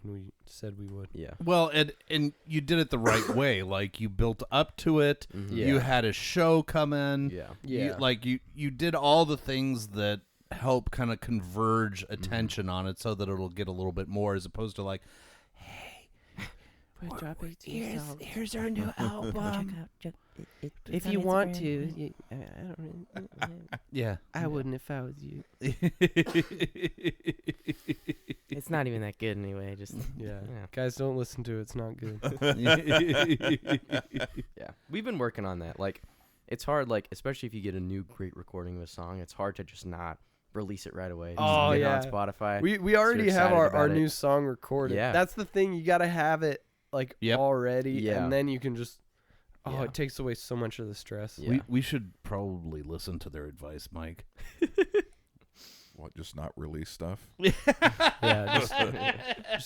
when we said we would. Yeah. Well, and you did it the right way. You built up to it. Mm-hmm. You had a show come in. Yeah. Yeah. You did all the things that help kind of converge attention on it so that it'll get a little bit more, as opposed to here's our new album. If you want to, yeah, I wouldn't if I was you. It's not even that good anyway. Just Guys, don't listen to it. It's not good. Yeah, we've been working on that. It's hard. Especially if you get a new great recording of a song, it's hard to just not release it right away. Oh, get yeah. it on Spotify. We already have our new song recorded. Yeah. That's the thing. You got to have it already, and then you can just. Oh, it takes away so much of the stress. Yeah. We should probably listen to their advice, Mike. What? Just not release stuff? Yeah, just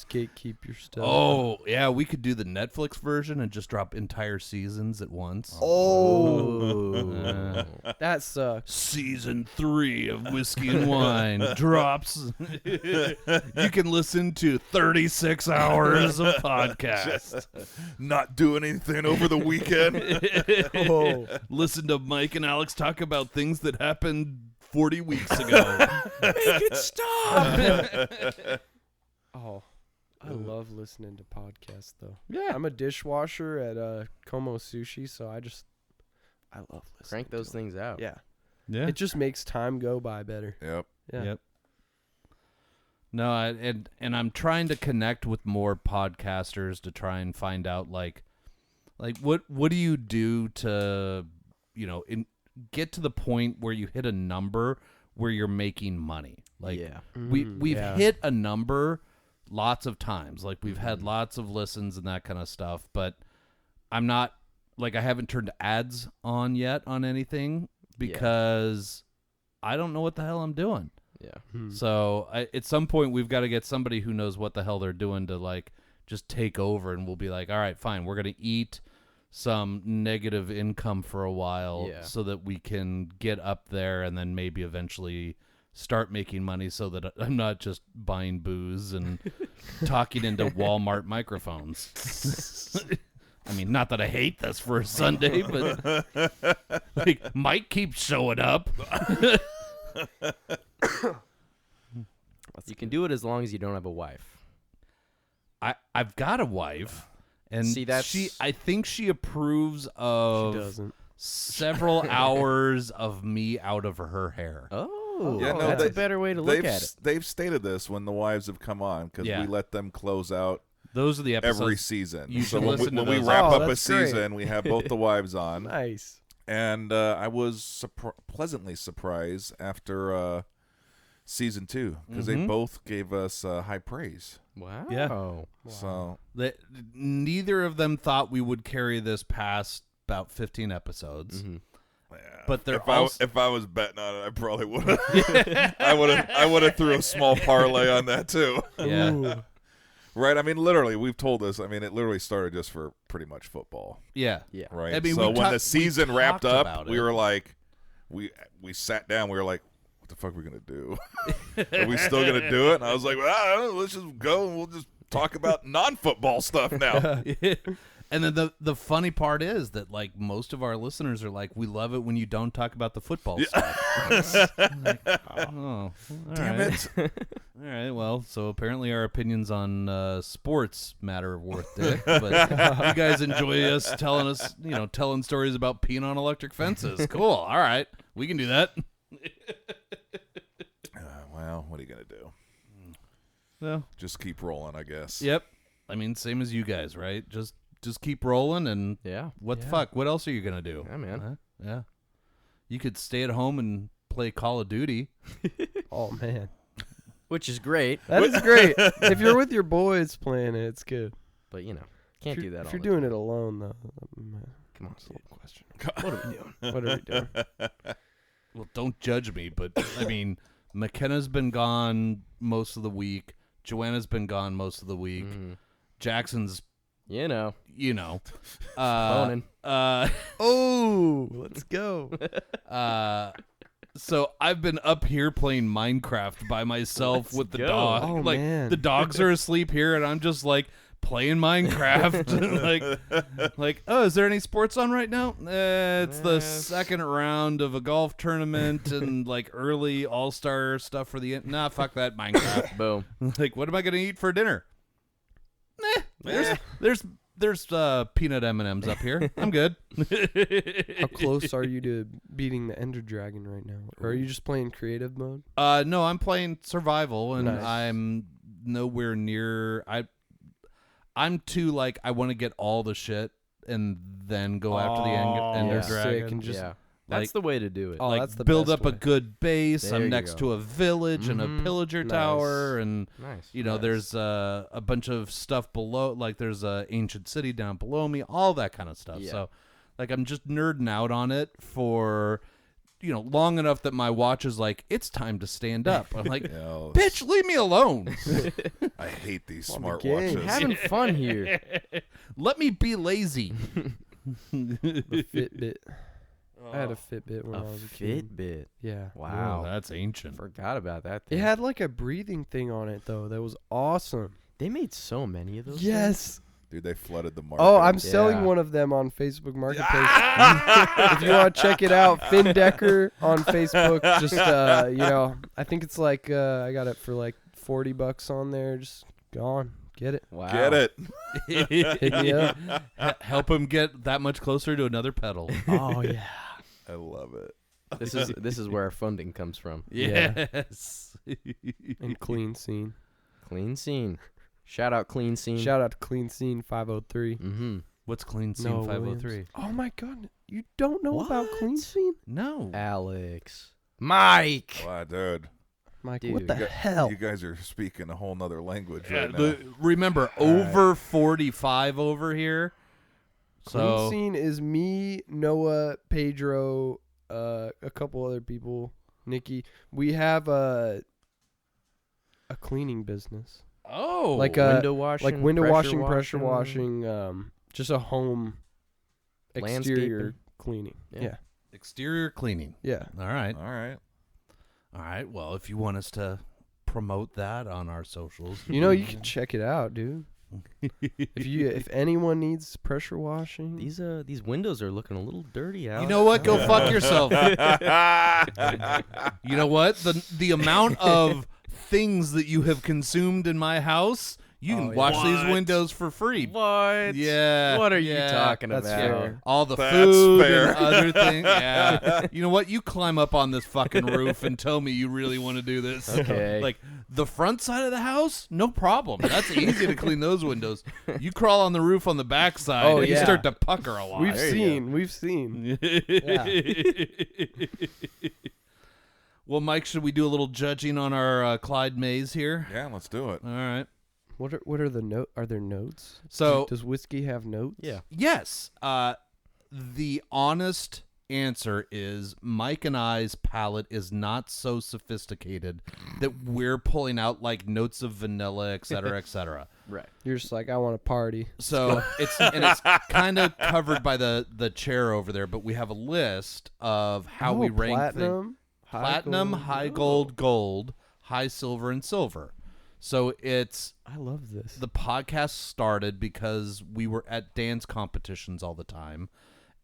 gatekeep your stuff. Oh, yeah, we could do the Netflix version and just drop entire seasons at once. Oh, that sucks. Season 3 of Whiskey and Wine drops. You can listen to 36 hours of podcast. Not doing anything over the weekend. Listen to Mike and Alex talk about things that happened 40 weeks ago. Make it stop. Oh, I love listening to podcasts, though. Yeah. I'm a dishwasher at Como Sushi, so I love listening. Crank those to 'em. things out. Yeah. Yeah. It just makes time go by better. Yep. Yeah. Yep. No, and I'm trying to connect with more podcasters to try and find out like what do you do to, get to the point where you hit a number where you're making money. Like we've hit a number lots of times. Like we've had lots of listens and that kind of stuff, but I'm not I haven't turned ads on yet on anything because I don't know what the hell I'm doing. Yeah. So at some point we've got to get somebody who knows what the hell they're doing to just take over, and we'll be like, all right, fine, we're going to eat some negative income for a while so that we can get up there and then maybe eventually start making money so that I'm not just buying booze and talking into Walmart microphones. I mean, not that I hate this for a Sunday, but Mike keeps showing up. You can do it as long as you don't have a wife. I've got a wife. And see, I think she approves of She doesn't. several hours of me out of her hair. Oh, Yeah, no, that's a better way to look at it. They've stated this when the wives have come on because we let them close out Those are the episodes. every season. You so should listen to when we those. wrap up a that's great. season, we have both the wives on. Nice. And I was pleasantly surprised after season 2 because they both gave us high praise. Wow. Yeah. So Neither of them thought we would carry this past about 15 episodes. yeah. But they're if I was betting on it, I probably would have. I would have threw a small parlay on that too. Yeah. Ooh. Right. I mean, literally, we've told this. I mean, it literally started just for pretty much football. Yeah. Yeah. Right. I mean, so we when the we season wrapped talked up, about we it. were like, we sat down. We were like, what the fuck are we gonna do? Are we still gonna do it? And I was like, well, I don't know, let's just go and we'll just talk about non-football stuff now. And then the funny part is that most of our listeners are like, we love it when you don't talk about the football stuff. Oh, Damn it! All right, well, so apparently our opinions on sports matter worth dick, but you guys enjoy us telling stories about peeing on electric fences. Cool. All right, we can do that. Well, what are you gonna do? Well, Just keep rolling, I guess. yep. I mean, same as you guys, right? Just keep rolling, and what the fuck? What else are you gonna do? Yeah, man. Yeah. You could stay at home and play Call of Duty. Oh, man. Which is great, That is great. If you're with your boys playing it, it's good. but can't do that. If all you're the doing time. it alone, though, Come on, that's a dude. little question. What are we doing? What are we doing? Well, don't judge me, but I mean, McKenna's been gone most of the week. Joanna's been gone most of the week. Jackson's, Boning. Oh, let's go. So I've been up here playing Minecraft by myself with the go. dog. Oh, man. The dogs are asleep here, and I'm just playing Minecraft. Oh, is there any sports on right now? It's the second round of a golf tournament and early all-star stuff for the nah, fuck that Minecraft. Boom. What am I gonna eat for dinner? There's peanut M&Ms up here. I'm good. How close are you to beating the Ender Dragon right now? Or are you just playing creative mode? No, I'm playing survival, and Nice. I'm nowhere near. I'm too I want to get all the shit and then go after the Ender yeah. Dragon. Sick, and just That's the way to do it. Oh, that's the build best up a way. good base. There I'm you next go. to a village and a pillager Nice. tower, and Nice. there's a bunch of stuff below. There's a ancient city down below me, all that kind of stuff. Yeah. So, I'm just nerding out on it for long enough that my watch is like, it's time to stand up. I'm like, bitch, leave me alone. I hate these smart game. watches. Having fun here. Let me be lazy. The Fitbit. I had a Fitbit when I was a kid. Fitbit. Yeah. Wow. Whoa, that's ancient. Forgot about that It thing. had like a breathing thing on it though. That was awesome. They made so many of those. Yes. Dude, they flooded the market. Oh, I'm selling Yeah. one of them on Facebook Marketplace. If you want to check it out, Finn Decker on Facebook. Just I think it's like I got it for like $40 on there. Just go on, get it. Wow. Get it. Hit me up. Help him get that much closer to another pedal. Oh yeah. I love it. This is where our funding comes from. Yes. And Clean Scene. Clean Scene. Shout out Clean Scene. Shout out to Clean Scene 503. Mm-hmm. What's Clean Scene Noah 503? Williams. Oh my God, you don't know about Clean Scene? No. Alex. Mike. Wow, dude. Mike, Dude. what the hell? You guys are speaking a whole nother language right now. Remember, over 45 over here. Clean So Scene is me, Noah, Pedro, a couple other people, Nikki. We have a cleaning business. Oh, Like window washing, window pressure washing, pressure washing, just a home exterior Landscaping. cleaning. Yeah. Yeah. exterior cleaning. Yeah. All right. All right. All right. Well, if you want us to promote that on our socials, You can check it out, dude. If anyone needs pressure washing, These windows are looking a little dirty out. You know what? Go fuck yourself. You know what? The amount of things that you have consumed in my house, you can wash these windows for free. What? Yeah. What are you talking That's about? fair. All the That's food fair. and other things. Yeah. You know what? You climb up on this fucking roof and tell me you really want to do this. Okay. Like the front side of the house, no problem. That's easy to clean those windows. You crawl on the roof on the back side, Oh, and you yeah. start to pucker a lot. we've seen. Well, Mike, should we do a little judging on our Clyde Mays here? Yeah, let's do it. All right. What are the note? Are there notes? So Does whiskey have notes? Yeah. yes, the honest answer is Mike and I's palate is not so sophisticated that we're pulling out like notes of vanilla, et cetera, et cetera. Right. You're just like, I want to party. So it's kind of covered by the chair over there, but we have a list of how we rank things. Platinum, High gold, gold, high silver, and silver. So I love this. the podcast started because we were at dance competitions all the time,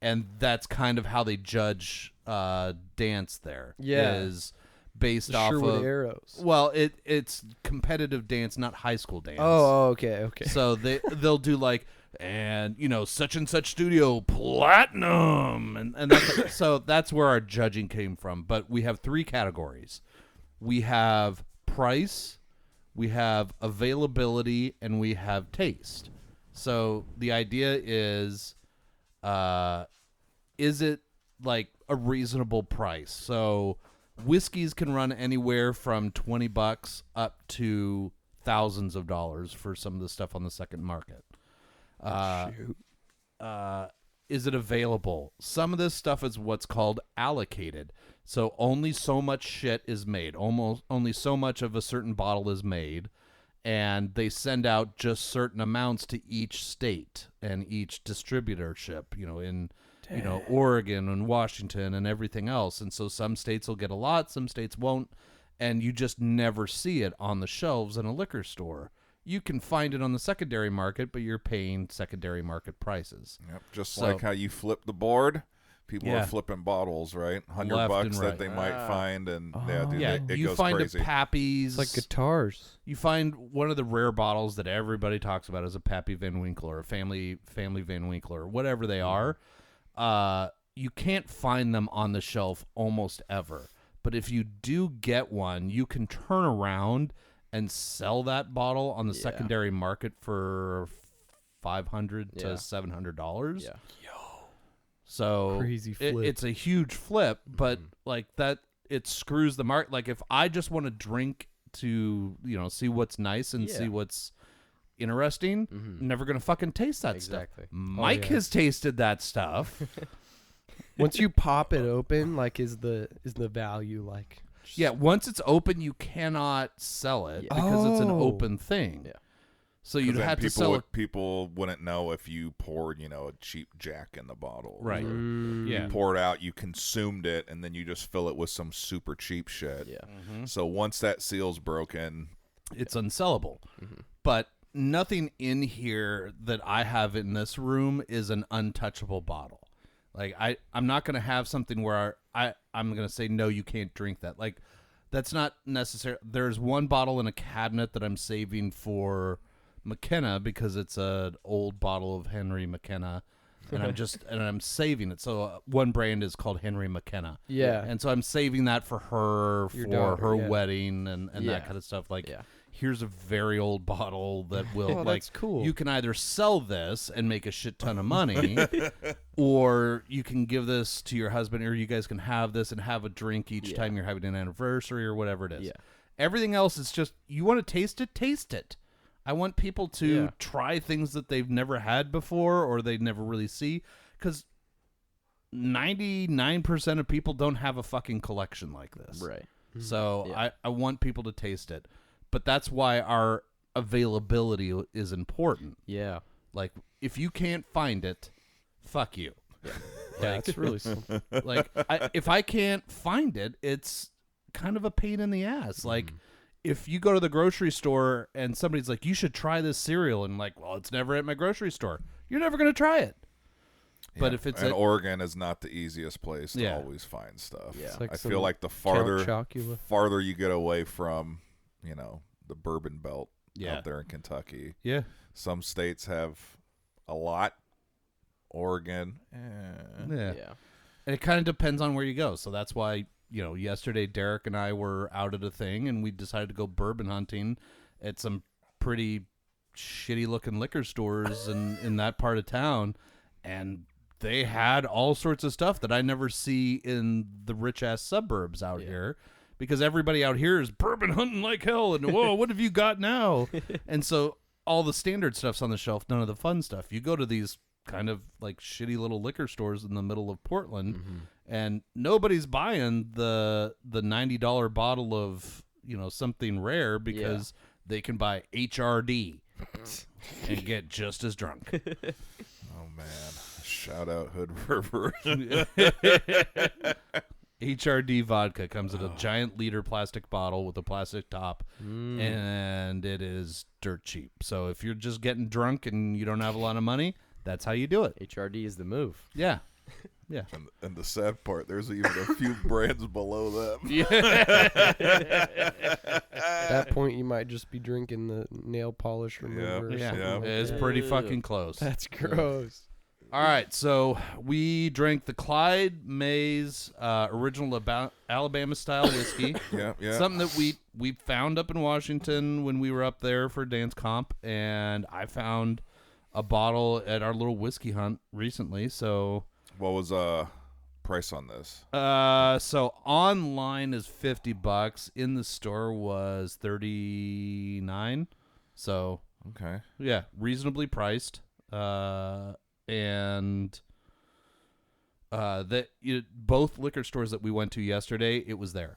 and that's kind of how they judge dance there. Yeah. Is based The off Sherwood of Arrows. Well, it's competitive dance, not high school dance. Oh, okay. So they'll do like, and such and such studio platinum, and that's, so that's where our judging came from. But we have 3 categories. We have price, we have availability, and we have taste. So the idea is it like a reasonable price? So whiskeys can run anywhere from $20 up to thousands of dollars for some of the stuff on the second market. Is it available? Some of this stuff is what's called allocated. So only so much shit is made. Almost only so much of a certain bottle is made, and they send out just certain amounts to each state and each distributorship. In Oregon and Washington and everything else. And so some states will get a lot, some states won't, and you just never see it on the shelves in a liquor store. You can find it on the secondary market, but you're paying secondary market prices. Yep. Just like how you flip the board, people Yeah. are flipping bottles, right? $100 Left and that right. they might find, and dude, Yeah, it you goes find crazy. a Pappy's. It's like guitars. You find one of the rare bottles that everybody talks about is a Pappy Van Winkle or a family Van Winkle or whatever they are. You can't find them on the shelf almost ever. But if you do get one, you can turn around and sell that bottle on the secondary market for $500 to $700. Yeah. So Crazy flip. it's a huge flip, but like that, it screws the market. Like if I just want to drink to see what's nice and see what's interesting, never gonna fucking taste that Exactly. stuff. Mike has tasted that stuff. Once you pop it open, like is the value like? Yeah, once it's open, you cannot sell it because it's an open thing. Yeah. So you'd have to sell it. People wouldn't know if you poured, a cheap Jack in the bottle. Right. You pour it out, you consumed it, and then you just fill it with some super cheap shit. Yeah. Mm-hmm. So once that seal's broken, it's unsellable. Mm-hmm. But nothing in here that I have in this room is an untouchable bottle. Like I'm not going to have something where I'm going to say, no, you can't drink that. Like that's not necessary. There's one bottle in a cabinet that I'm saving for McKenna because it's an old bottle of Henry McKenna, and I'm saving it. So one brand is called Henry McKenna. Yeah. And so I'm saving that for her Your for daughter, her yeah. wedding and that kind of stuff. Like here's a very old bottle that will that's cool. You can either sell this and make a shit ton of money or you can give this to your husband, or you guys can have this and have a drink each time you're having an anniversary or whatever it is. Yeah. Everything else is just, you want to taste it. I want people to try things that they've never had before or they never really see, because 99% of people don't have a fucking collection like this. Right. So I want people to taste it. But that's why our availability is important. Yeah. Like, if you can't find it, fuck you. Yeah. That's really simple. Like, if I can't find it, it's kind of a pain in the ass. Like, if you go to the grocery store and somebody's like, you should try this cereal, and I'm like, well, it's never at my grocery store. You're never going to try it. Yeah. But if it's and Oregon is not the easiest place to always find stuff. Yeah. Like I feel like the farther Chocula. you get away from, the bourbon belt out there in Kentucky. Yeah. Some states have a lot. Oregon. Yeah. And it kind of depends on where you go. So that's why, yesterday Derek and I were out at a thing and we decided to go bourbon hunting at some pretty shitty looking liquor stores in that part of town. And they had all sorts of stuff that I never see in the rich ass suburbs out here, because everybody out here is bourbon hunting like hell. And whoa, what have you got now? And so all the standard stuff's on the shelf, none of the fun stuff. You go to these kind of like shitty little liquor stores in the middle of Portland, and nobody's buying the $90 bottle of something rare because they can buy HRD and get just as drunk. Oh man, shout out Hood River. HRD vodka comes in a giant liter plastic bottle with a plastic top, and it is dirt cheap. So if you're just getting drunk and you don't have a lot of money, that's how you do it. HRD is the move. Yeah. Yeah. And the sad part, there's even a few brands below them. At that point, you might just be drinking the nail polish remover. It's pretty fucking close. That's gross. All right, so we drank the Clyde Mays original Alabama style whiskey. Something that we found up in Washington when we were up there for dance comp, and I found a bottle at our little whiskey hunt recently. So what was price on this? So online is $50. In the store was $39. So okay, yeah, reasonably priced. And both liquor stores that we went to yesterday, it was there.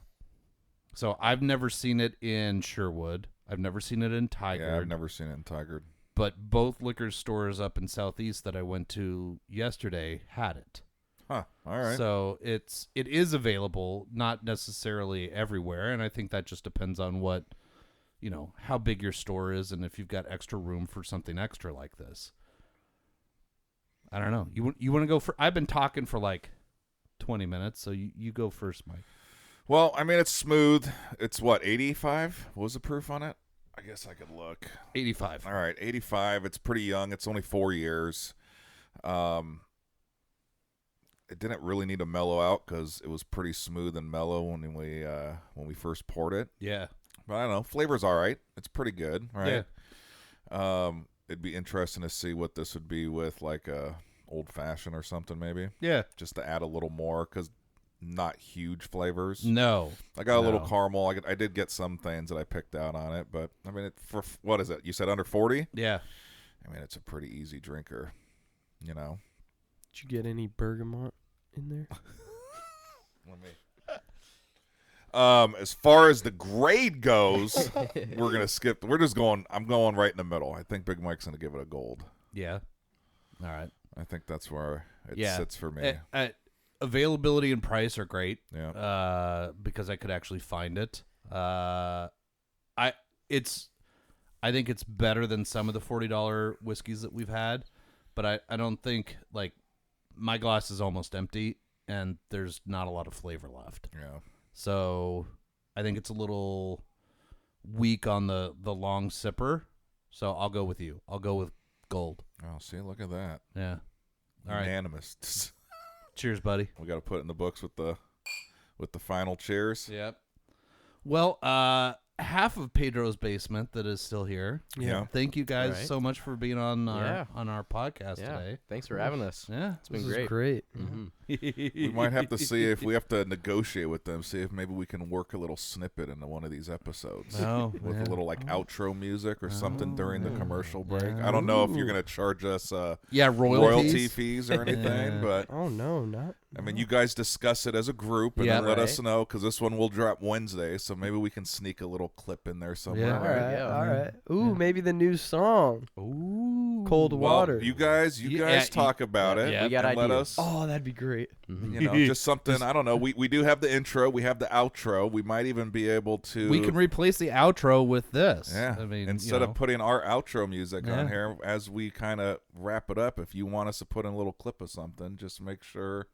So I've never seen it in Sherwood. I've never seen it in Tigard. Yeah, I've never seen it in Tigard. But both liquor stores up in Southeast that I went to yesterday had it. Huh. All right. So it is available, not necessarily everywhere, and I think that just depends on what, how big your store is and if you've got extra room for something extra like this. I don't know. You want to go for? I've been talking for like 20 minutes, so you go first, Mike. Well, I mean, it's smooth. It's what, 85? What was the proof on it? I guess I could look. 85. All right, 85. It's pretty young. It's only 4 years. It didn't really need to mellow out because it was pretty smooth and mellow when we first poured it. Yeah. But I don't know. Flavor's all right. It's pretty good. Right. Yeah. It'd be interesting to see what this would be with like a old fashioned or something, maybe. Yeah. Just to add a little more, because not huge flavors. No. I got a little caramel. I did get some things that I picked out on it, but I mean, for what is it? You said under 40? Yeah. I mean, it's a pretty easy drinker, Did you get any bergamot? in there? As far as the grade goes, we're gonna skip. We're just going. I'm going right in the middle. I think Big Mike's gonna give it a gold. Yeah. All right. I think that's where it sits for me. Availability and price are great. Yeah. Because I could actually find it. I think it's better than some of the $40 whiskeys that we've had, but I don't think, like, my glass is almost empty and there's not a lot of flavor left. Yeah. So I think it's a little weak on the long sipper. So I'll go with you. I'll go with gold. Oh, see, look at that. Yeah. All right. Unanimous. Cheers, buddy. We got to put it in the books with the final cheers. Yep. Well, half of Pedro's basement that is still here. Yeah. Thank you guys so much for being on our podcast Yeah. today. Thanks for having us. Yeah. It's been This is great. great. Mm-hmm. We might have to see if we have to negotiate with them, see if maybe we can work a little snippet into one of these episodes. Oh, with yeah. a little like outro music or something during the commercial break. I don't know if you're going to charge us royalty fees or anything, but Oh no, not. I mean, you guys discuss it as a group and then let us know, because this one will drop Wednesday, so maybe we can sneak a little clip in there somewhere. Yeah. All right? right, Yeah. all right. Ooh, maybe the new song. Ooh. Cold Well, Water. you guys talk about it. yeah, we got and let ideas. us. Oh, that'd be great. Mm-hmm. You know, just something. I don't know. We do have the intro. We have the outro. We might even be able to. We can replace the outro with this. Yeah. I mean, instead of putting our outro music on here as we kind of wrap it up, if you want us to put in a little clip of something, just make sure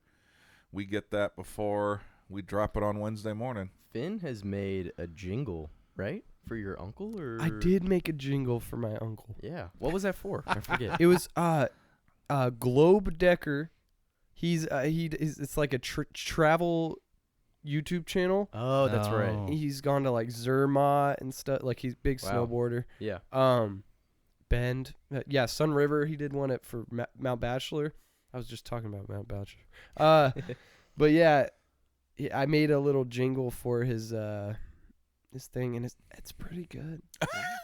we get that before we drop it on Wednesday morning. Finn has made a jingle, right? For your uncle, or I did make a jingle for my uncle. Yeah. What was that for? I forget. It was Globe Decker. It's like a travel YouTube channel. Oh, that's right. Oh. He's gone to like Zermatt and stuff. Like he's a big Wow. snowboarder. Yeah. Bend. Sun River. He did one for Mount Bachelor. I was just talking about Mount Bachelor. But yeah, I made a little jingle for his thing, and it's pretty good.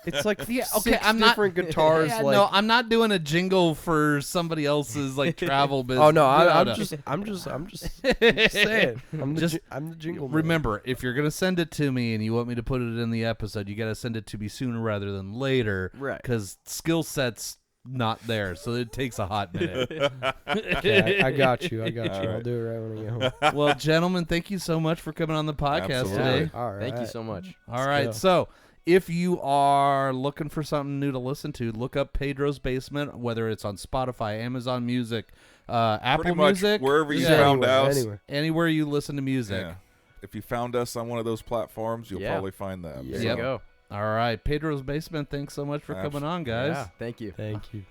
It's like six different guitars. Yeah, like, no, I'm not doing a jingle for somebody else's like travel business. oh no, I'm No. just saying. I'm the jingle man. Remember, if you're gonna send it to me and you want me to put it in the episode, you got to send it to me sooner rather than later, Right. Because skill set's not there, so it takes a hot minute. Okay, I got you. All I'll right. do it right when I get home. Well, gentlemen, thank you so much for coming on the podcast Absolutely. today. All right. Thank you so much. All right, go. so if you are looking for something new to listen to, look up Pedro's Basement, whether it's on Spotify, Amazon Music, Apple Pretty much Music, wherever you yeah, found us. Anywhere. anywhere you listen to music. Yeah. If you found us on one of those platforms, you'll probably find that. There Yep. you go. All right, Pedro's Basement, thanks so much for coming on, guys. Yeah. Thank you. Thank you.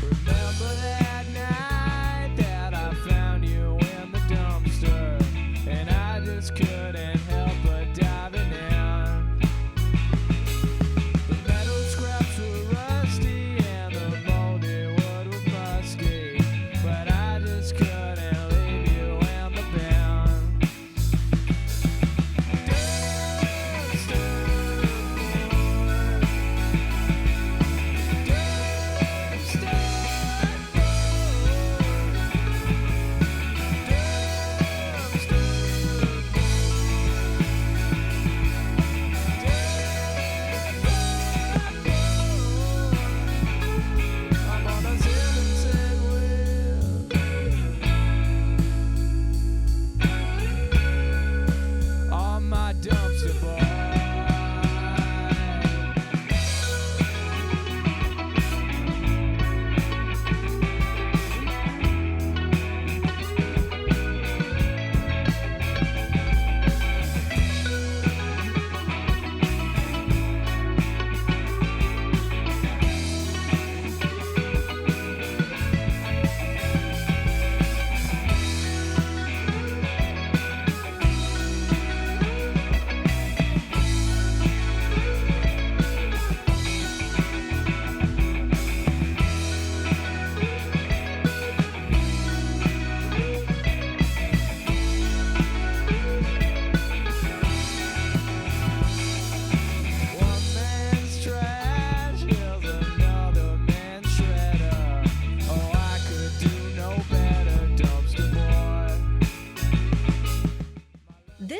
Remember that night that I found you in the dumpster, and I just couldn't help but diving in.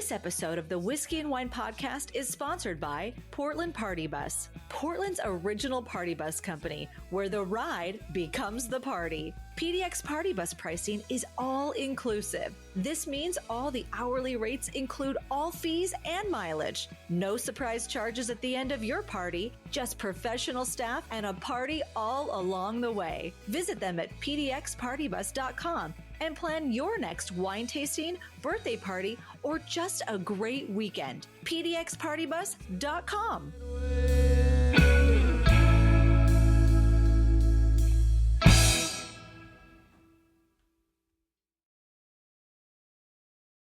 This episode of the Whiskey and Wine podcast is sponsored by Portland Party Bus, Portland's original party bus company, where the ride becomes the party. PDX Party Bus pricing is all inclusive. This means all the hourly rates include all fees and mileage. No surprise charges at the end of your party, just professional staff and a party all along the way. Visit them at pdxpartybus.com and plan your next wine tasting, birthday party, or just a great weekend. pdxpartybus.com.